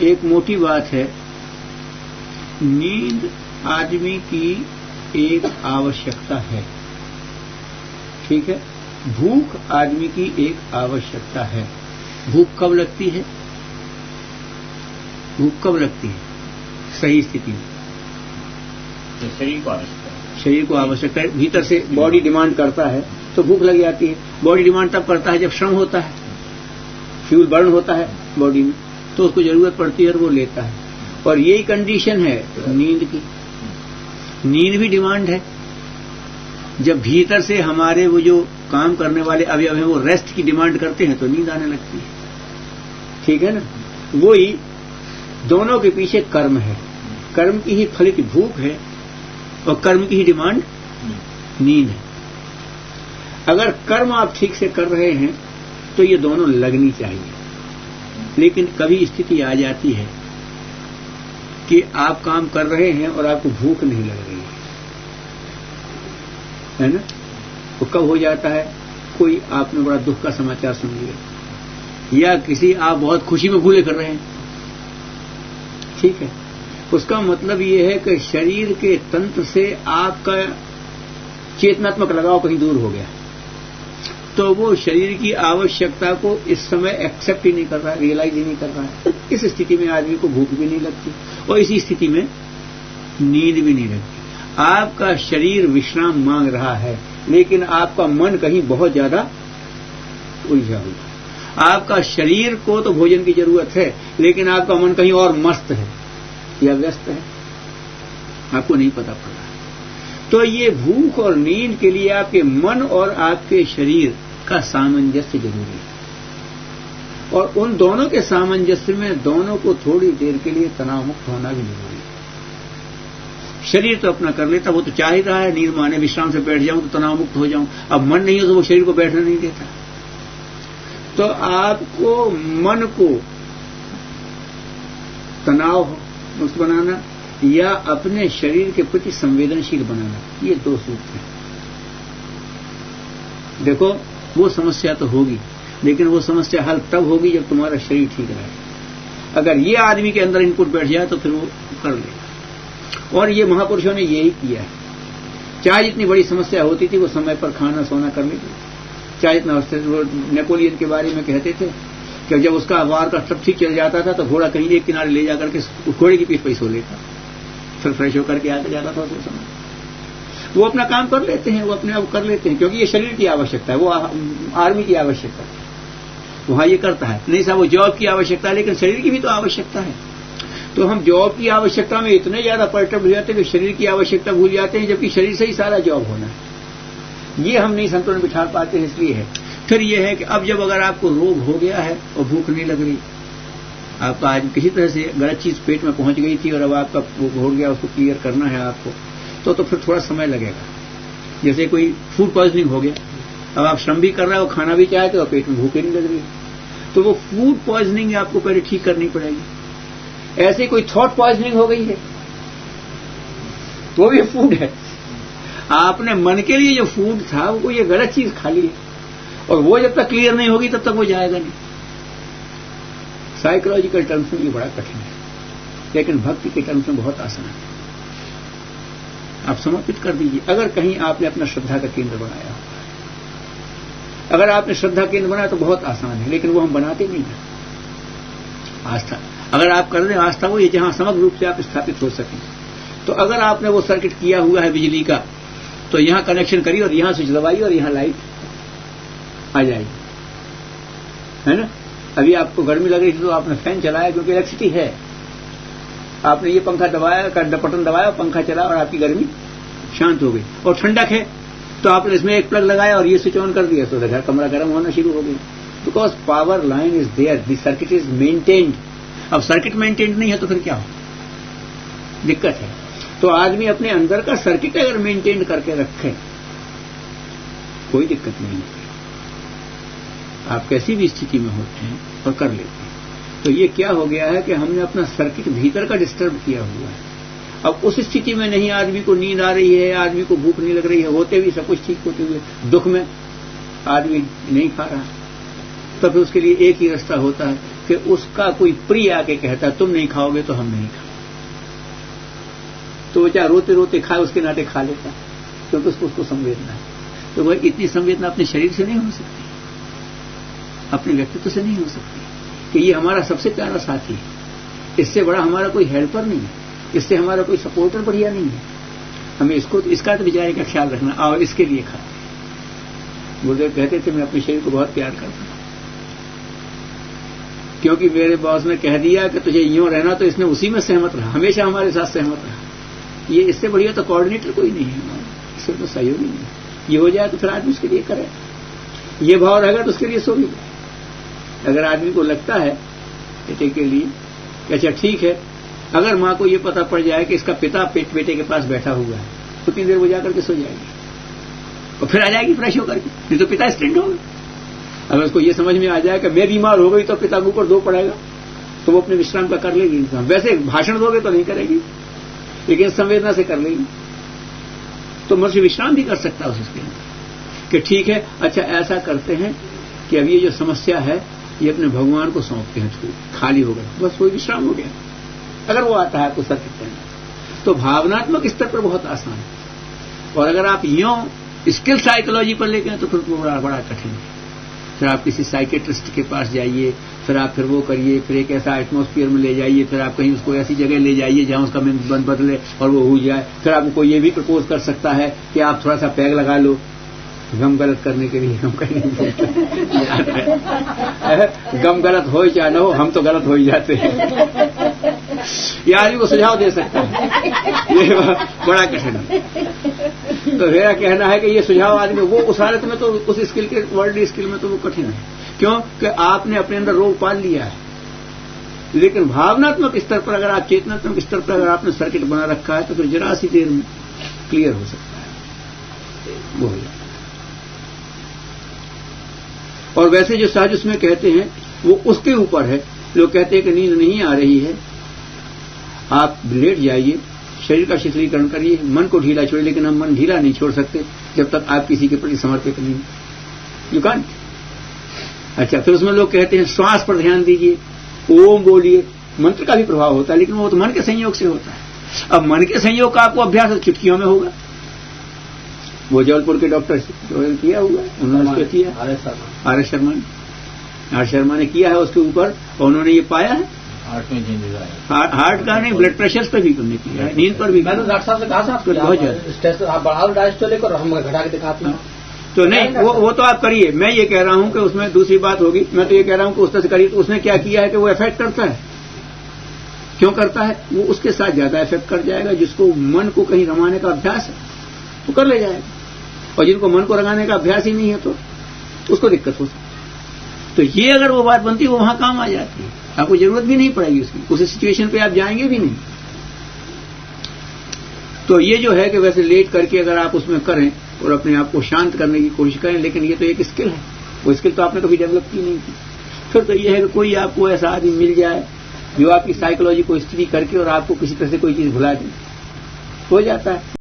[SPEAKER 1] एक मोटी बात है, नींद आदमी की एक आवश्यकता है, ठीक है। भूख आदमी की एक आवश्यकता है। भूख कब लगती है? भूख कब लगती है? सही स्थिति में
[SPEAKER 2] तो शरीर को आवश्यकता है,
[SPEAKER 1] शरीर को आवश्यकता है, भीतर से बॉडी डिमांड करता है तो भूख लग जाती है। बॉडी डिमांड तब करता है जब श्रम होता है, फ्यूल बर्न होता है बॉडी में, तो उसको जरूरत पड़ती है और वो लेता है। और यही कंडीशन है नींद की। नींद भी डिमांड है। जब भीतर से हमारे वो जो काम करने वाले अवयव हैं वो रेस्ट की डिमांड करते हैं तो नींद आने लगती है। ठीक है ना? वही दोनों के पीछे कर्म है। कर्म की ही फलित भूख है और कर्म की ही डिमांड नींद है। अगर कर्म आप ठीक से कर रहे हैं तो ये दोनों लगनी चाहिए। लेकिन कभी स्थिति आ जाती है कि आप काम कर रहे हैं और आपको भूख नहीं लग रही है ना? तो कब हो जाता है? कोई आपने बड़ा दुख का समाचार सुन लिया या किसी आप बहुत खुशी में भूले कर रहे हैं। ठीक है, उसका मतलब ये है कि शरीर के तंत्र से आपका चेतनात्मक लगाव कहीं दूर हो गया, तो वो शरीर की आवश्यकता को इस समय एक्सेप्ट ही नहीं कर रहा है, रियलाइज ही नहीं कर रहा है। इस स्थिति में आदमी को भूख भी नहीं लगती और इसी स्थिति में नींद भी नहीं लगती। आपका शरीर विश्राम मांग रहा है लेकिन आपका मन कहीं बहुत ज्यादा उलझा हुआ है। आपका शरीर को तो भोजन की जरूरत है लेकिन आपका मन कहीं और मस्त है या व्यस्त है, आपको नहीं पता पड़ रहा। तो ये भूख और नींद के लिए आपके मन और आपके शरीर का सामंजस्य जरूरी है और उन दोनों के सामंजस्य में दोनों को थोड़ी देर के लिए तनाव मुक्त होना भी जरूरी है। शरीर तो अपना कर लेता, वो तो चाह ही रहा है नींद माने विश्राम से बैठ जाऊं तो तनाव मुक्त हो जाऊं। अब मन नहीं हो तो वो शरीर को बैठने नहीं देता। तो आपको मन को तनाव मुक्त बनाना या अपने शरीर के प्रति संवेदनशील बनाना, ये दो सूत्र हैं। देखो वो समस्या तो होगी लेकिन वो समस्या हल तब होगी जब तुम्हारा शरीर ठीक रहे। अगर ये आदमी के अंदर इनपुट बैठ जाए तो फिर वो कर लेगा। और ये महापुरुषों ने यही किया है। चाहे जितनी बड़ी समस्या होती थी वो समय पर खाना सोना कर लेते थे। चाहे जितना नेपोलियन के बारे में कहते थे कि जब उसका वार का सब ठीक चल जाता था तो घोड़ा कहीं एक किनारे ले जाकर के घोड़े की पीठ पर सो लेता, फिर फ्रेश होकर के आगे जाता था। उस समय वो अपना काम कर लेते हैं, वो अपने आप कर लेते हैं क्योंकि ये शरीर की आवश्यकता है, वो आर्मी की आवश्यकता है, वहां ये करता है। नहीं साहब वो जॉब की आवश्यकता है लेकिन शरीर की भी तो आवश्यकता है। तो हम जॉब की आवश्यकता में इतने ज्यादा पर्टब हो जाते हैं कि शरीर की आवश्यकता भूल जाते हैं, जबकि शरीर से ही सारा जॉब होना है। ये हम नहीं संतुलन बिठा पाते हैं। इसलिए है फिर यह है कि अब जब अगर आपको रोग हो गया है और भूख नहीं लग रही, आपका आज किसी तरह से गलत चीज पेट में पहुंच गई थी और अब आपका हो गया, उसको क्लियर करना है आपको, तो फिर थोड़ा समय लगेगा। जैसे कोई फूड पॉइजनिंग हो गया, अब आप श्रम भी कर रहे हो, खाना भी चाहते हो, पेट में भूख नहीं लग रही, तो वो फूड पॉइजनिंग आपको पहले ठीक करनी पड़ेगी। ऐसे कोई थॉट पॉइजनिंग हो गई है, वो भी फूड है। आपने मन के लिए जो फूड था वो ये गलत चीज खा ली है और वो जब तक क्लियर नहीं होगी तब तक वो जाएगा नहीं। साइकोलॉजिकल टर्म्स में ये बड़ा कठिन है, लेकिन भक्ति के टर्म्स में बहुत आसान है। आप समर्पित कर दीजिए। अगर कहीं आपने अपना श्रद्धा का केंद्र बनाया, अगर आपने श्रद्धा केंद्र बनाया तो बहुत आसान है, लेकिन वो हम बनाते नहीं हैं। आस्था अगर आप कर दें, आस्था वो ये जहां समग्र रूप से आप स्थापित हो सकें। तो अगर आपने वो सर्किट किया हुआ है बिजली का, तो यहां कनेक्शन करिए और यहां स्विच दबाइए और यहां लाइट आ जाएगी, है ना। अभी आपको गर्मी लग रही थी तो आपने फैन चलाया क्योंकि इलेक्ट्रिसिटी है। आपने ये पंखा दबाया, बटन दबाया, पंखा चला और आपकी गर्मी शांत हो गई। और ठंडक है तो आपने इसमें एक प्लग लगाया और ये स्विच ऑन कर दिया, तो घर कमरा गर्म होना शुरू हो गई। Because power line is there, the circuit is maintained. अब सर्किट मेंटेन्ड नहीं है तो फिर क्या हो, दिक्कत है। तो आदमी अपने अंदर का सर्किट अगर मेंटेन करके रखे, कोई दिक्कत नहीं है। आप कैसी भी स्थिति में होते हैं और कर लेते हैं। तो ये क्या हो गया है कि हमने अपना सर्किट भीतर का डिस्टर्ब किया हुआ है। अब उस स्थिति में नहीं आदमी को नींद आ रही है, आदमी को भूख नहीं लग रही है, होते भी सब कुछ ठीक होते हुए दुख में आदमी नहीं खा रहा, तो फिर उसके लिए एक ही रास्ता होता है कि उसका कोई प्रिय आके कहता है तुम नहीं खाओगे तो हम नहीं खाओगे, तो वो चाहे रोते रोते खाए, उसके नाते खा लेता, क्योंकि उसको संवेदना है। तो वह इतनी संवेदना अपने शरीर से नहीं हो सकती, अपने व्यक्तित्व से नहीं हो सकती कि ये हमारा सबसे प्यारा साथी है, इससे बड़ा हमारा कोई हेल्पर नहीं है, इससे हमारा कोई सपोर्टर बढ़िया नहीं है। हमें इसका तो बेचारे का ख्याल रखना, और इसके लिए खाते। गुरुदेव कहते थे मैं अपने शरीर को बहुत प्यार करता हूं, क्योंकि मेरे बॉस ने कह दिया कि तुझे यूं रहना, तो इसने उसी में सहमत रहा, हमेशा हमारे साथ सहमत रहा। ये इससे बढ़िया तो कोऑर्डिनेटर कोई नहीं है, इससे तो सहयोगी नहीं है। ये हो जाए तो फिर आदमी उसके लिए करे, ये भाव रहेगा तो उसके लिए सो भी जाए। अगर आदमी को लगता है बेटे के लिए कि अच्छा ठीक है, अगर माँ को ये पता पड़ जाए कि इसका पिता बेटे के पास बैठा हुआ है, तो 3 देर वो जाकर के सो जाएगी और फिर आ जाएगी फ्रेश होकर के, नहीं तो पिता स्टैंड होगा। अगर उसको ये समझ में आ जाए कि मैं बीमार हो गई तो पिता के ऊपर दो पड़ेगा, तो वो अपने विश्राम का कर लेगी इंसान। वैसे भाषण दोगे तो नहीं करेगी, लेकिन संवेदना से कर लेगी, तो मनुष्य विश्राम भी कर सकता है उसके अंदर कि ठीक है, अच्छा ऐसा करते हैं कि अब ये जो समस्या है ये अपने भगवान को सौंपते हैं, खाली हो गए, बस कोई विश्राम हो गया। अगर वो आता है आपको सर्किट करना, तो भावनात्मक स्तर पर बहुत आसान है। और अगर आप यूं स्किल साइकोलॉजी पर लेके हैं तो फिर बड़ा कठिन है। फिर आप किसी साइकेट्रिस्ट के पास जाइए, फिर आप वो करिए, फिर एक ऐसा एटमॉस्फेयर में ले जाइए, फिर आप कहीं उसको ऐसी जगह ले जाइए जहां उसका मन बदले और वो हो जाए। फिर आपको ये भी प्रपोज कर सकता है कि आप थोड़ा सा पैग लगा लो, गम गलत करने के लिए। हम कहीं गम गलत हो या न हो, हम तो गलत हो ही जाते हैं। ये आदमी को सुझाव दे सकता है, ये बड़ा कठिन है। तो मेरा कहना है कि ये सुझाव आदमी वो उस हालत में, तो उस स्किल के वर्ल्ड स्किल में तो वो कठिन है, क्योंकि आपने अपने अंदर रोग पाल लिया है। लेकिन भावनात्मक स्तर पर, अगर आप चेतनात्मक स्तर पर अगर आपने सर्किट बना रखा है, तो फिर जरा सी देर में क्लियर हो सकता है, वो हो जाता है। और वैसे जो सहज उसमें कहते हैं वो उसके ऊपर है। लोग कहते हैं कि नींद नहीं आ रही है, आप लेट जाइए, शरीर का शिथिलीकरण करिए, मन को ढीला छोड़िए, लेकिन हम मन ढीला नहीं छोड़ सकते जब तक आप किसी के प्रति समर्पित नहीं। You can't. अच्छा, फिर उसमें लोग कहते हैं श्वास पर ध्यान दीजिए, ओम बोलिए। मंत्र का भी प्रभाव होता है, लेकिन वो तो मन के संयोग से होता है। अब मन के संयोग का आपको अभ्यास चुटकियों में होगा। वो जबलपुर के डॉक्टर किया हुआ, उन्होंने उसको किया, आर शर्मा ने किया है उसके ऊपर, और उन्होंने ये पाया है हार्ट का नहीं, ब्लड प्रेशर पर भी करने किया है, नींद पर भी।
[SPEAKER 3] मैंने डॉक्टर साहब से कहा था आपको बहुत ज्यादा आप बढ़ा लो डाइट तो लेकर, हम घटा के दिखाते हैं।
[SPEAKER 1] तो नहीं, वो तो आप करिए। मैं ये कह रहा हूं कि उसमें दूसरी बात होगी। मैं तो ये कह रहा हूं कि उस तरह से करिए। तो उसने क्या किया है कि वो इफेक्ट करता है। क्यों करता है? वो उसके साथ ज्यादा इफेक्ट कर जाएगा। जिसको मन को कहीं रमाने का अभ्यास है तो कर ले जाएगा, और जिनको मन को रंगाने का अभ्यास ही नहीं है तो उसको दिक्कत हो सकती है। तो ये अगर वो बात बनती है, वो वहां काम आ जाती है, आपको जरूरत भी नहीं पड़ेगी उसकी, उस सिचुएशन पे आप जाएंगे भी नहीं। तो ये जो है कि वैसे लेट करके अगर आप उसमें करें और अपने आप को शांत करने की कोशिश करें, लेकिन ये तो एक स्किल है, वो स्किल तो आपने कभी डेवलप की नहीं की। फिर तो ये है कि कोई आपको ऐसा आदमी मिल जाए जो आपकी साइकोलॉजी को स्टडी करके और आपको किसी तरह से कोई चीज भुला दे, हो जाता है।